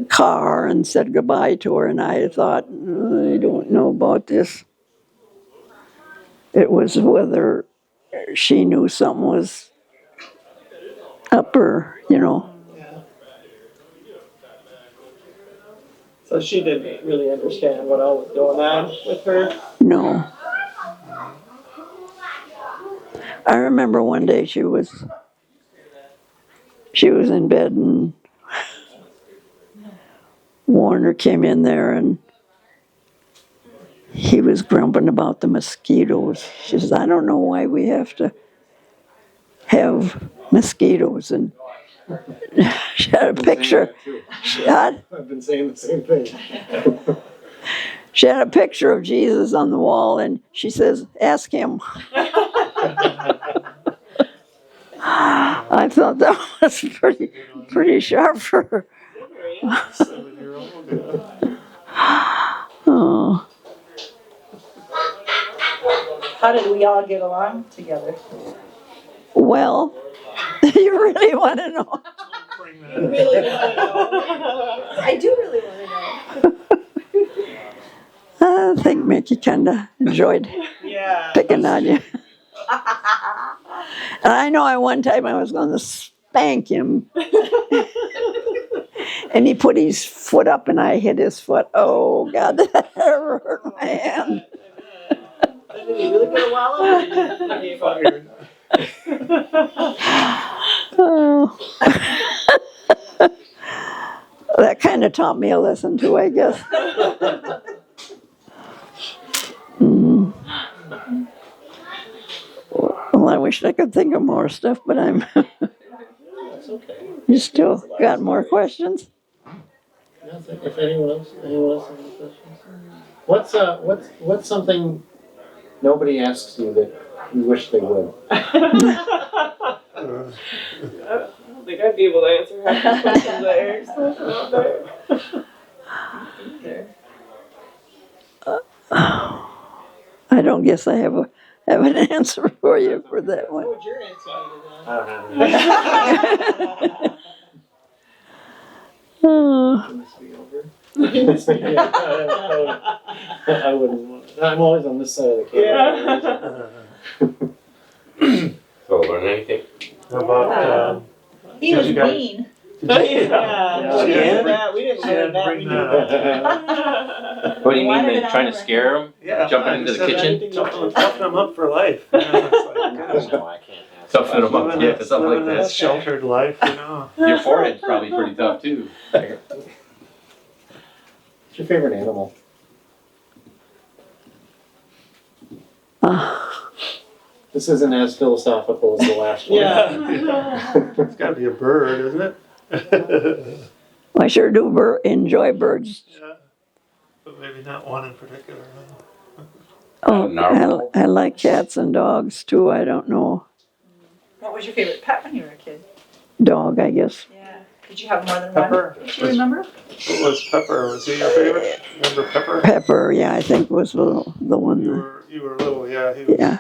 car and said goodbye to her, and I thought, I don't know about this. It was whether she knew something was up or, you know. So she didn't really understand what all was going on with her. No. I remember one day she was in bed and Warner came in there and he was grumbling about the mosquitoes. She says, I don't know why we have to have mosquitoes. And she had a picture. I've been saying the same thing. She had a picture of Jesus on the wall, and she says, ask him. I thought that was pretty sharp for her. Oh. How did we all get along together? Well, you really want to know? I do really want to know. I think Mickey kind of enjoyed picking on you. And I know one time I was going to spank him. And he put his foot up and I hit his foot. Oh, God, that ever hurt my hand. Did he really get a wallop? Oh. That kind of taught me a lesson too, I guess. Mm. Well, I wish I could think of more stuff, but I'm. That's okay. You still got more questions? If anyone else has any questions? What's something nobody asks you that you wish they would? I don't think I'd be able to answer half the questions that Eric's throwing out there. I don't guess I have an answer for you for that one. What would your answer be to I don't have any. Oh, Can this be over? I wouldn't want. I'm always on this side of the camera. So learn anything? About, He Did was you guys- mean. Yeah, Yeah. we didn't she learn had to that. bring We that knew. up. What do you Why mean? did They it trying on to the scare them? Yeah. Jumping into the kitchen? Toughen them up for life. You know, it's like, gosh, No, I can't have Toughen them up, yeah, for something like living this this. sheltered life, you know. Your forehead's probably pretty tough too. What's your favorite animal? This isn't as philosophical as the last one. Yeah. It's got to be a bird, isn't it? I sure do enjoy birds. Yeah. But maybe not one in particular. No. Oh, narwhal. I like cats and dogs too. I don't know. What was your favorite pet when you were a kid? Dog, I guess. Yeah. Did you have more than Pepper. one? Do you remember? What was Pepper? Was he your favorite? Remember Pepper? Pepper, yeah, I think was the one. You were little, yeah. He was, Yeah,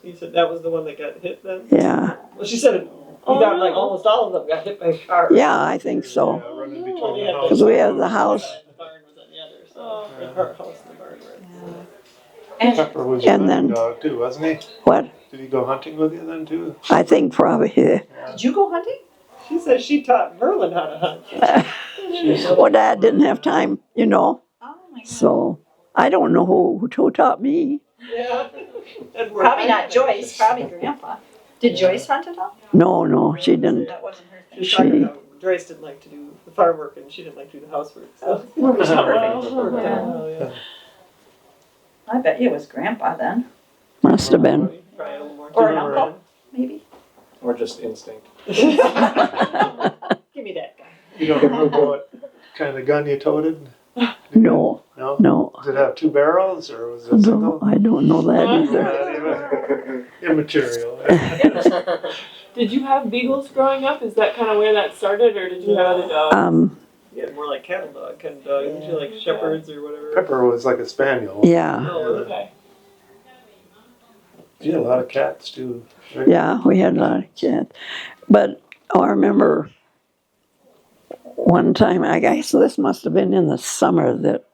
You said that was the one that got hit then? yeah, Well, she said he got like almost all of them got hit by a car. yeah, I think so. Yeah, running between Well, the yeah, Because we have the house. The barn was on the other, so her house and the barn were. And Pepper was your And hunting then- dog too, wasn't he? What? Did he go hunting with you then too? I think probably. did you go hunting? She said she taught Merlin how to hunt. Well, Dad didn't have time, Oh my god. so I don't know who taught me. Yeah. Probably not Joyce, probably Grandpa. Did Joyce hunt at all? No, she didn't. That wasn't her She thing. was talking about Joyce didn't like to do the farm work and she didn't like to do the housework. So Perfect. yeah. I bet you it was Grandpa then. Must have been. Probably a little more. Or an Remember- uncle, maybe. Or just instinct. Give me that guy. You don't remember what kind of gun you toted? No, No? no. Did it have two barrels or was it a single? I don't know that either. Not even immaterial. Did you have beagles growing up? Is that kind of where that started, or did you have other dogs? Yeah, more like cattle dog kind of dog. Isn't she like shepherds or whatever? Pepper was like a spaniel. Yeah, Oh, Okay. She had a lot of cats too. Right? yeah, we had a lot of cats. But I remember one time, I guess this must have been in the summer, that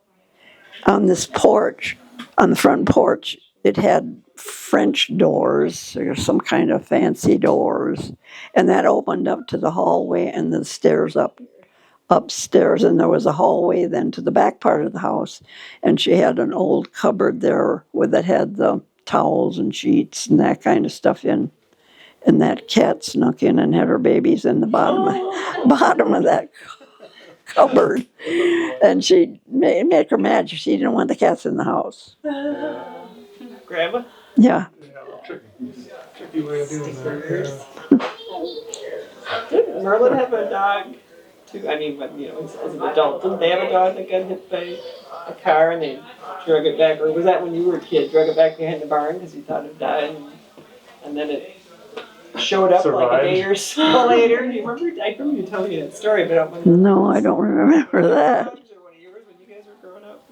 on this porch, on the front porch, it had French doors or some kind of fancy doors, and that opened up to the hallway and the stairs upstairs, and there was a hallway then to the back part of the house, and she had an old cupboard there that had the towels and sheets and that kind of stuff in. And that cat snuck in and had her babies in the bottom of that cupboard. And she made her mad. She didn't want the cats in the house. Grandma? Yeah. Yeah, tricky way of doing that. Yeah. Didn't Merlin have a dog too? I mean, but, as an adult, didn't they have a dog that got hit by a car and they drug it back? Or was that when you were a kid? Drug it back behind the barn because you thought it died, and then it showed up like a day or so later. Do you remember? I remember you telling me that story, but I don't remember. No, I don't remember that. Or one of yours when you guys were growing up?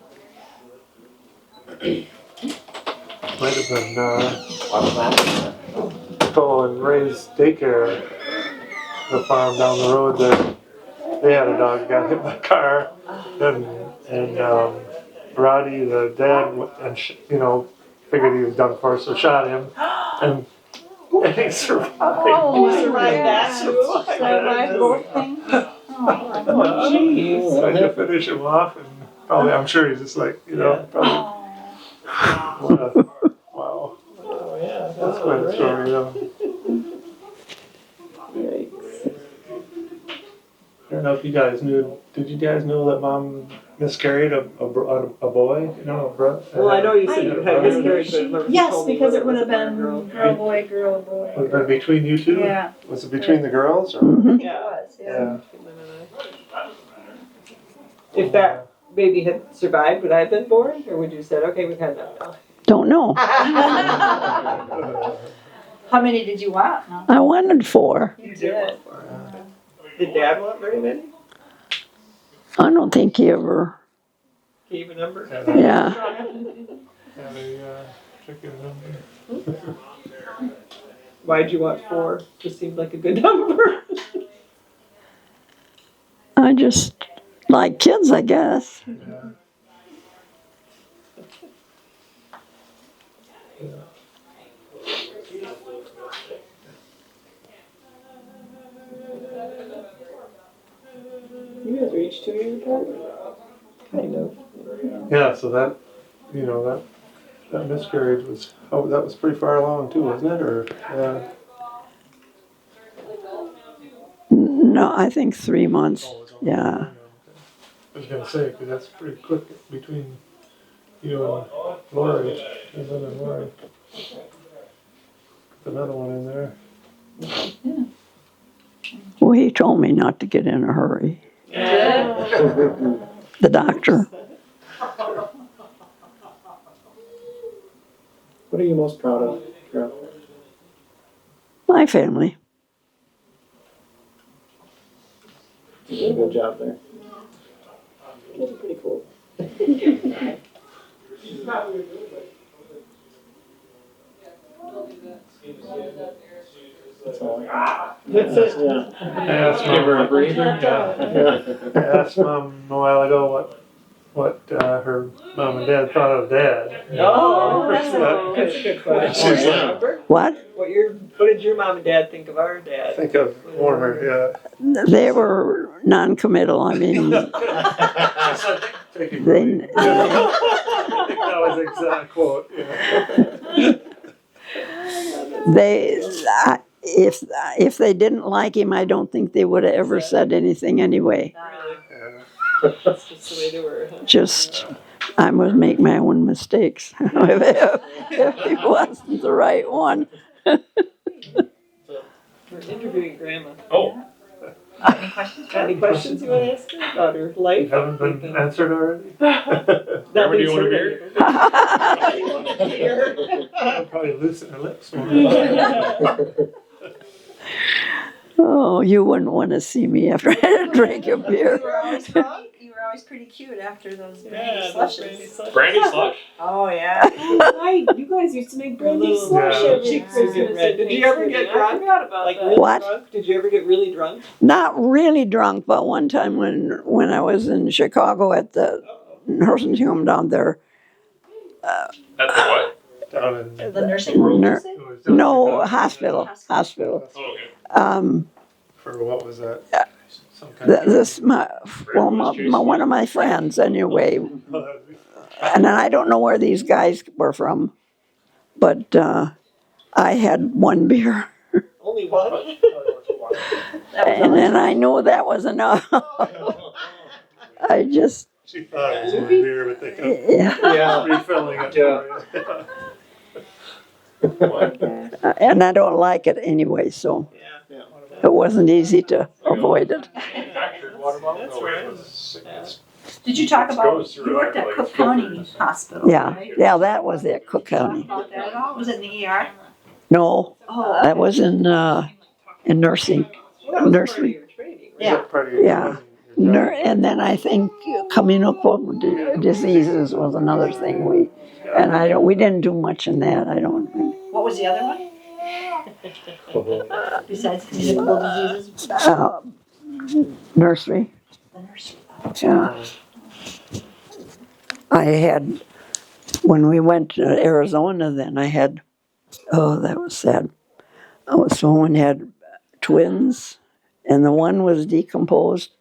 Might have been Why was that? Cole and Ray's daycare, the farm down the road there. They had a dog that got hit by a car, and Roddy, the dad, and figured he was done for, so shot him, and he survived. Oh, You survived that too? Survived both things? Oh, jeez. So I had to finish him off, and probably, I'm sure he's just like, probably, wow. Oh, yeah. That's quite a story, though. Yikes. I don't know if you guys knew. Did you guys know that Mom miscarried a boy? You know, a brother. Well, I know you said you had miscarriage, but remember you Yes, told me because whether it would have was a been girl. girl, boy. Was it between you two? Yeah. Was it between the girls? Or? Mhm. Yeah. It was, yeah. Yeah. If that baby had survived, would I have been born? Or would you have said, okay, we've had that now? Don't know. How many did you want? No. I wanted 4. You did. Did Dad want very many? I don't think he ever. Gave a number? Yeah. Had a chicken number. Why'd you want 4? Just seemed like a good number. I just like kids, I guess. Yeah. each 2 years apart? Kind of. Yeah, so that, you know, that miscarriage was, oh, that was pretty far along too, wasn't it? Or, yeah. No, I think 3 months. Yeah. I was gonna say, because that's pretty quick between you and Lori, Evan and Lori. Put another one in there. Well, he told me not to get in a hurry. The doctor. What are you most proud of, Carol? My family. You did a good job there. That's pretty cool. That's all. That's it. Yeah. I asked Give her a Mom, breather. I asked Mom a while ago what her mom and dad thought of Dad. Oh, that's a good question. She's like, Remember? What? What did your mom and dad think of our dad? think of Warner, yeah. They were non-committal. I mean, Take it. they, I think that was the exact quote. Yeah. if they didn't like him, I don't think they would have ever said anything anyway. Yeah. That's just the way they were, huh? Just, I must make my own mistakes. If he wasn't the right one. We're interviewing Grandma. Oh. Any questions? Got any questions you want to ask her about her life? Haven't been answered already? Grandma, do you want a beer? I'll probably loosen her lips more. Oh, you wouldn't want to see me after I had a drink of beer. You were always drunk. You were always pretty cute after those brandy slushes. Brandy slush? Oh yeah. Right, you guys used to make brandy Little- slush Yeah. every Cheeks would get red. Did you ever get I drunk? forgot about Like that. really What? drunk? Did you ever get really drunk? Not really drunk, but one time when I was in Chicago at the nursing home down there, At the what? Down in, The nursing home. Ner- you say? it was down in no, Chicago. hospital. Oh, okay. For what was that? Some kind One of my friends anyway, of. and I don't know where these guys were from, but I had one beer, Only one? and then I knew that was enough. I just, She thought it was only beer, but they kept yeah, Yeah. refilling it for you. and I don't like it anyway, so Yeah. it wasn't easy to avoid it. Manufactured water bottle? That's No, right. it was- Did you talk about, Goes through you worked like at Cook County filters. Hospital, Yeah, right? yeah, that was it, Cook Talk County. about that at all? Was it in the ER? No, Oh, that was in nursing. Well, that was Nursery. part of your training, right? Yeah. Part of your Yeah. And then I think communicable diseases was another thing we didn't do much in that. I don't. what was the other one? Besides communicable diseases? Nursery. The nursery. Yeah. I had, when we went to Arizona then, I had, oh, that was sad. Oh, someone had twins, and the one was decomposed,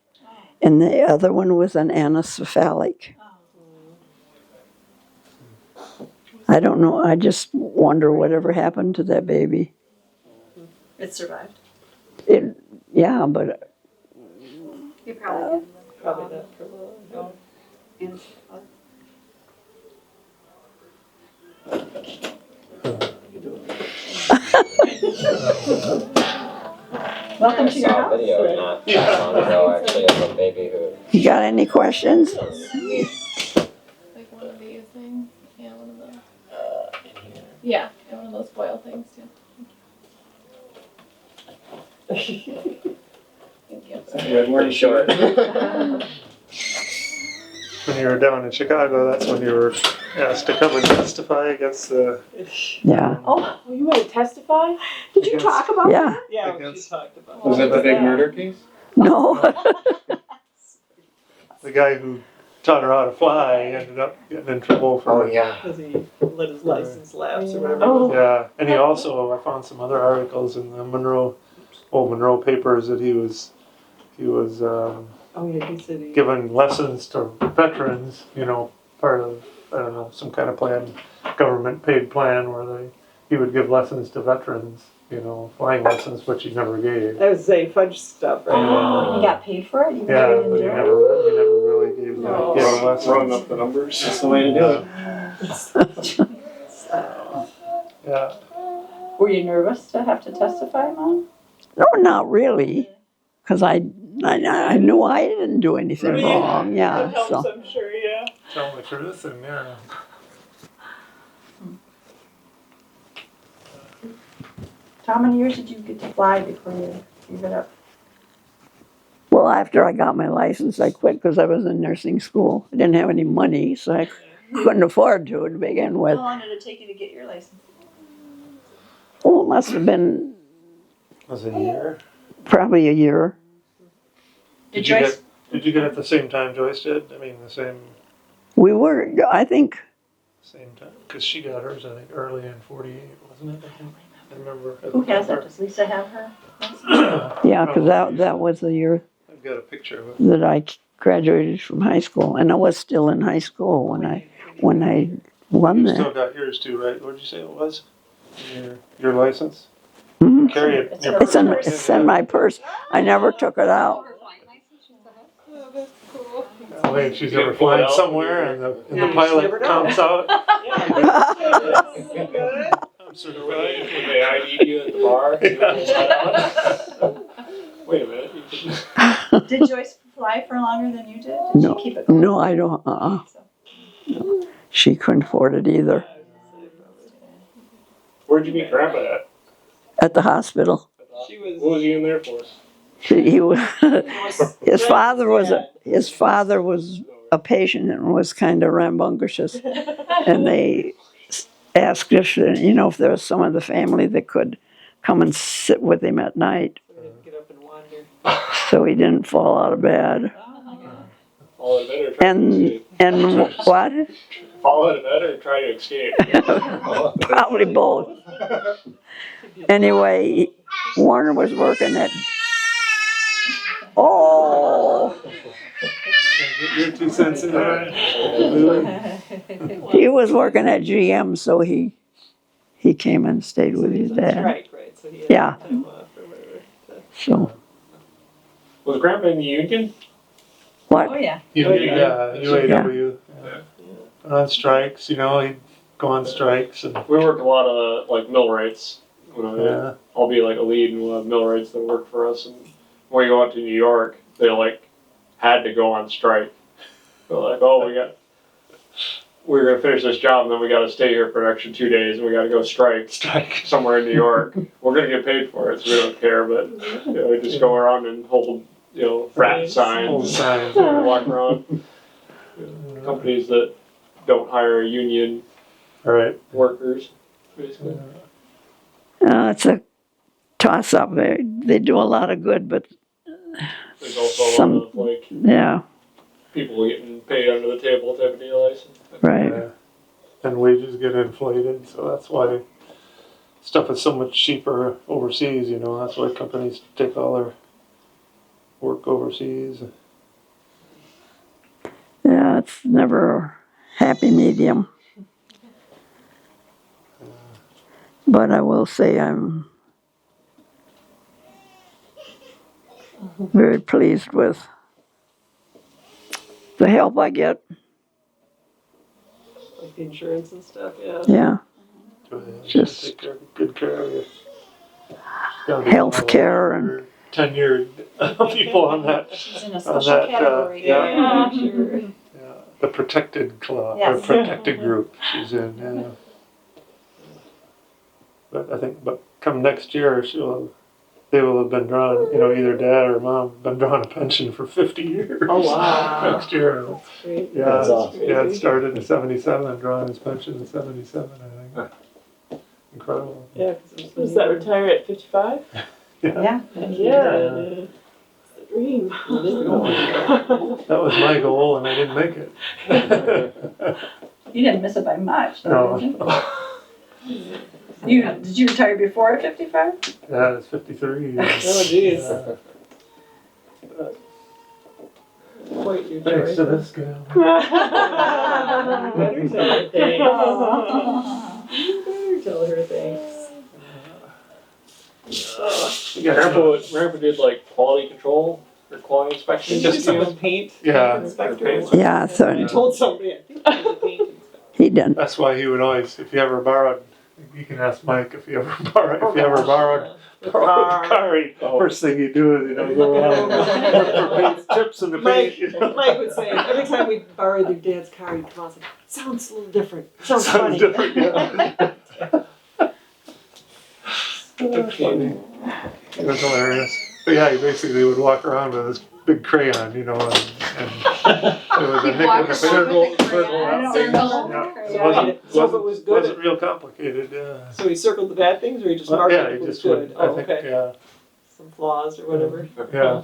and the other one was an anencephalic. I don't know, I just wonder whatever happened to that baby. It survived. Yeah, but You probably Probably not for long. did. Welcome to your house. Video not that long ago, actually, of a baby who you got any questions? Like one of these things. Yeah, one of those. Yeah, and one of those foil things too. Thank you. pretty short. When you were down in Chicago, that's when you were asked to come and testify against the. Yeah, Oh, you want to testify? Did you talk about yeah, Yeah, we Against- talked about Was that the big murder case? no. The guy who taught her how to fly ended up getting in trouble for. Oh, yeah. because he let his license lapse or whatever. Oh. Yeah, and he also, I found some other articles in the Monroe papers that he was Oh, yeah, he said he. giving lessons to veterans, you know, part of, I don't know, some kind of plan, government paid plan where he would give lessons to veterans, you know, flying lessons, which he never gave. That was Zay Fudge stuff, right? And he got paid for it? Even though Yeah, he but didn't he do it? never really gave a Run lesson. up the numbers. That's the way to do it. Yeah. Were you nervous to have to testify, Mom? No, not really, because I knew I didn't do anything wrong. Yeah, It helps, so I'm sure, yeah. Tell the truth and yeah. How many years did you get to fly before you gave it up? well, after I got my license, I quit because I was in nursing school. I didn't have any money, so I couldn't afford to begin with. How long did it take you to get your license? Oh, it must have been Was it a year? probably a year. Did Joyce? Did you get it at the same time Joyce did? I mean, the same I think, time, because she got hers, I think, early in '48, wasn't it? I think. I remember. Who has that? Does Lisa have her? yeah, because that was the year I've got a picture of it. that I graduated from high school, and I was still in high school when I won You that. still got yours too, right? What did you say it was? Your license? Mhm. Carry it. It's in in your her purse. It's in my purse. I never took it out. Oh, that's cool. That way, if she's ever pull it flying out. somewhere and the never pilot know. comes out, Good. I'm certified. When they ID'd you at the bar, you pull that out. Wait a minute. You can- Did Joyce fly for longer than you did? Did No, she keep it going? no, I don't. She couldn't afford it either. Where'd you meet Grandpa at? At the hospital, She was. What was he in there for? he was, his father was a patient and was kind of rambunctious, and they asked if if there was some of the family that could come and sit with him at night, We didn't get up and wander. so he didn't fall out of bed. Fall out of bed or try to escape? And what? Fall out of bed or try to escape? Probably both. Anyway, Warner was working at. Oh, Get your 2 cents in there. he was working at GM, so he came and stayed with his That's dad. right. So he had Yeah. time off or whatever. So Was Grandpa in the Union? Oh, what? yeah. UAW. On strikes, he'd go on strikes and We worked a lot of like millwrights. yeah. I'll be like a lead and we'll have millwrights that work for us. And when we go out to New York, they like had to go on strike. They're like, oh, we're gonna finish this job and then we got to stay here for an extra 2 days and we got to go strike somewhere in New York. We're gonna get paid for it, so we don't care. But we just go around and hold rat Old signs, signs. and walk around. Companies that don't hire union All right. workers, basically. It's a toss up. They do a lot of good, but There's also a Some- lot of like yeah, people getting paid under the table type of deal. I think. right. Yeah. And wages get inflated, so that's why stuff is so much cheaper overseas. That's why companies take all their work overseas. Yeah, it's never a happy medium. But I will say I'm very pleased with the help I get. Like the insurance and stuff, yeah. Yeah, Just Just- take good care of you. Gotta be health care and 10-year people on that. She's in a On special that, category. yeah. Sure. Yeah, the protected club Yes. or protected group she's in. Yeah. But come next year, they will have been drawn. Either dad or mom have been drawing a pension for 50 years. Oh, wow. Next year. Great. Yeah, That's awesome. yeah. It started in '77, and drawing his pension in '77. I think. Incredible. Yeah, because Does that retire at 55? Yeah. Yeah. Yeah. It's the dream. That was my goal, and I didn't make it. You didn't miss it by much, though, did you? Did you retire before 55? Yeah, it's 53. Oh, geez. point your Thanks to choice. this guy. You better tell her thanks. You better tell her thanks. Grandpa did like quality control or quality inspection. Did you do Just something with paint? Yeah. Paint inspector? Paint. Yeah, You so told somebody, I think he was a paint inspector. he didn't. That's why he would always, if you ever borrowed, you can ask Mike if you ever borrowed The borrowed the car. Oh. First thing you do is, go around and look for paint chips in the paint. Mike would say, every time we borrowed your dad's car, he'd come out and say, sounds a little different. Sounds Sounds funny. different, yeah. That's funny. It was hilarious. But yeah, he basically would walk around with this big crayon, and there was a nick in the Circle, circle, Yeah. circle. So if it was good, Wasn't real complicated, yeah. so he circled the bad things, or he just marked Yeah, it if he it was just good? would, Oh, I think, okay. yeah, Some flaws or whatever. yeah.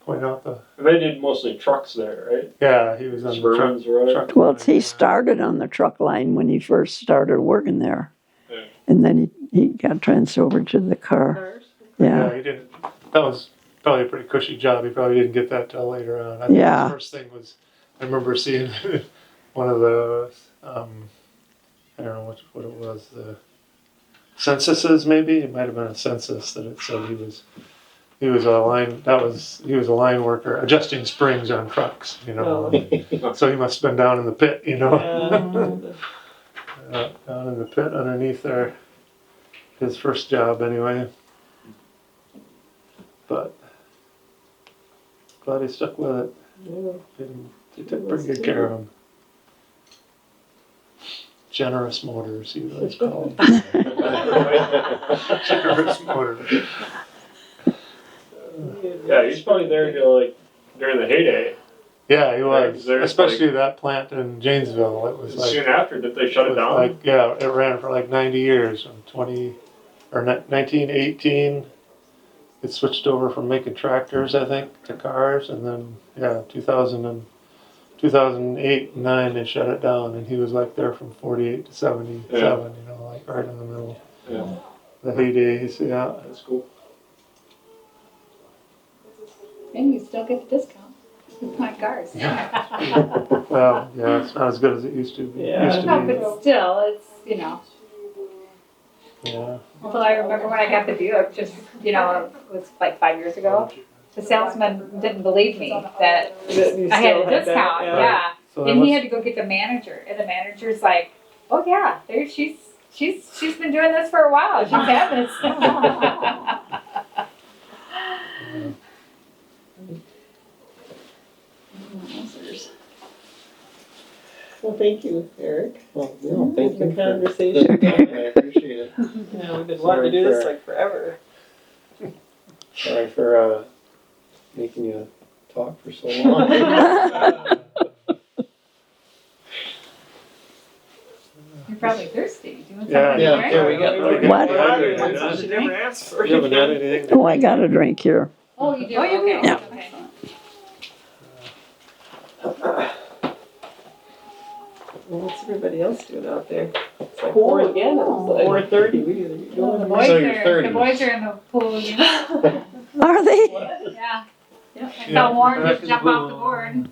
Point out the, They did mostly trucks there, right? yeah, he was on the truck. Suburbans or whatever. truck Well, line, he yeah. started on the truck line when he first started working there. Yeah. And then he got transferred to the car. Cars? Yeah. Yeah, he didn't, that was probably a pretty cushy job. He probably didn't get that till later on. I think Yeah. his first thing was, I remember seeing one of the, I don't know what it was, the censuses maybe. It might have been a census that it said he was a line worker adjusting springs on trucks, So he must have been down in the pit, down in the pit underneath there. His first job anyway. But glad he stuck with it. Yeah. He took pretty good care of him. Generous Motors, he was called. Generous Motors. Yeah, he's probably there during the heyday. Yeah, he was. There's Especially that plant in Janesville. It was like, Soon after, did they shut it down? it ran for like 90 years. From 1918, it switched over from making tractors, I think, to cars, and then 2008, 9, they shut it down, and he was like there from 48 to 77. Like right in the middle. Yeah. The heydays, yeah. That's cool. And you still get the discount. On cars. Well, yeah, it's not as good as it used to be. Yeah. Used to No, be. but still, it's, Yeah. Although I remember when I got the Buick, just, it was like 5 years ago, the salesman didn't believe me that You I had still a that, discount, yeah. yeah. So And he had to go get the manager, and the manager's like, oh yeah, she's been doing this for a while, she's had this. Well, thank you, Eric. Well, no, thank The you for conversation. I appreciate it. Yeah, we've been wanting to do this like forever. Sorry for making you talk for so long. You're probably thirsty, doing something, Yeah, yeah, right? yeah, we got- What? I should never ask for You haven't had it. anything? Oh, I got a drink here. Oh, you do, okay. Yeah. Okay. Well, what's everybody else doing out there? It's like Cool 4 again, it was like- 4:30. We either The going boys So you're are, 30. the boys are in the pool, Are they? yeah. I Yeah, saw Warren back just in jump the off the pool. board.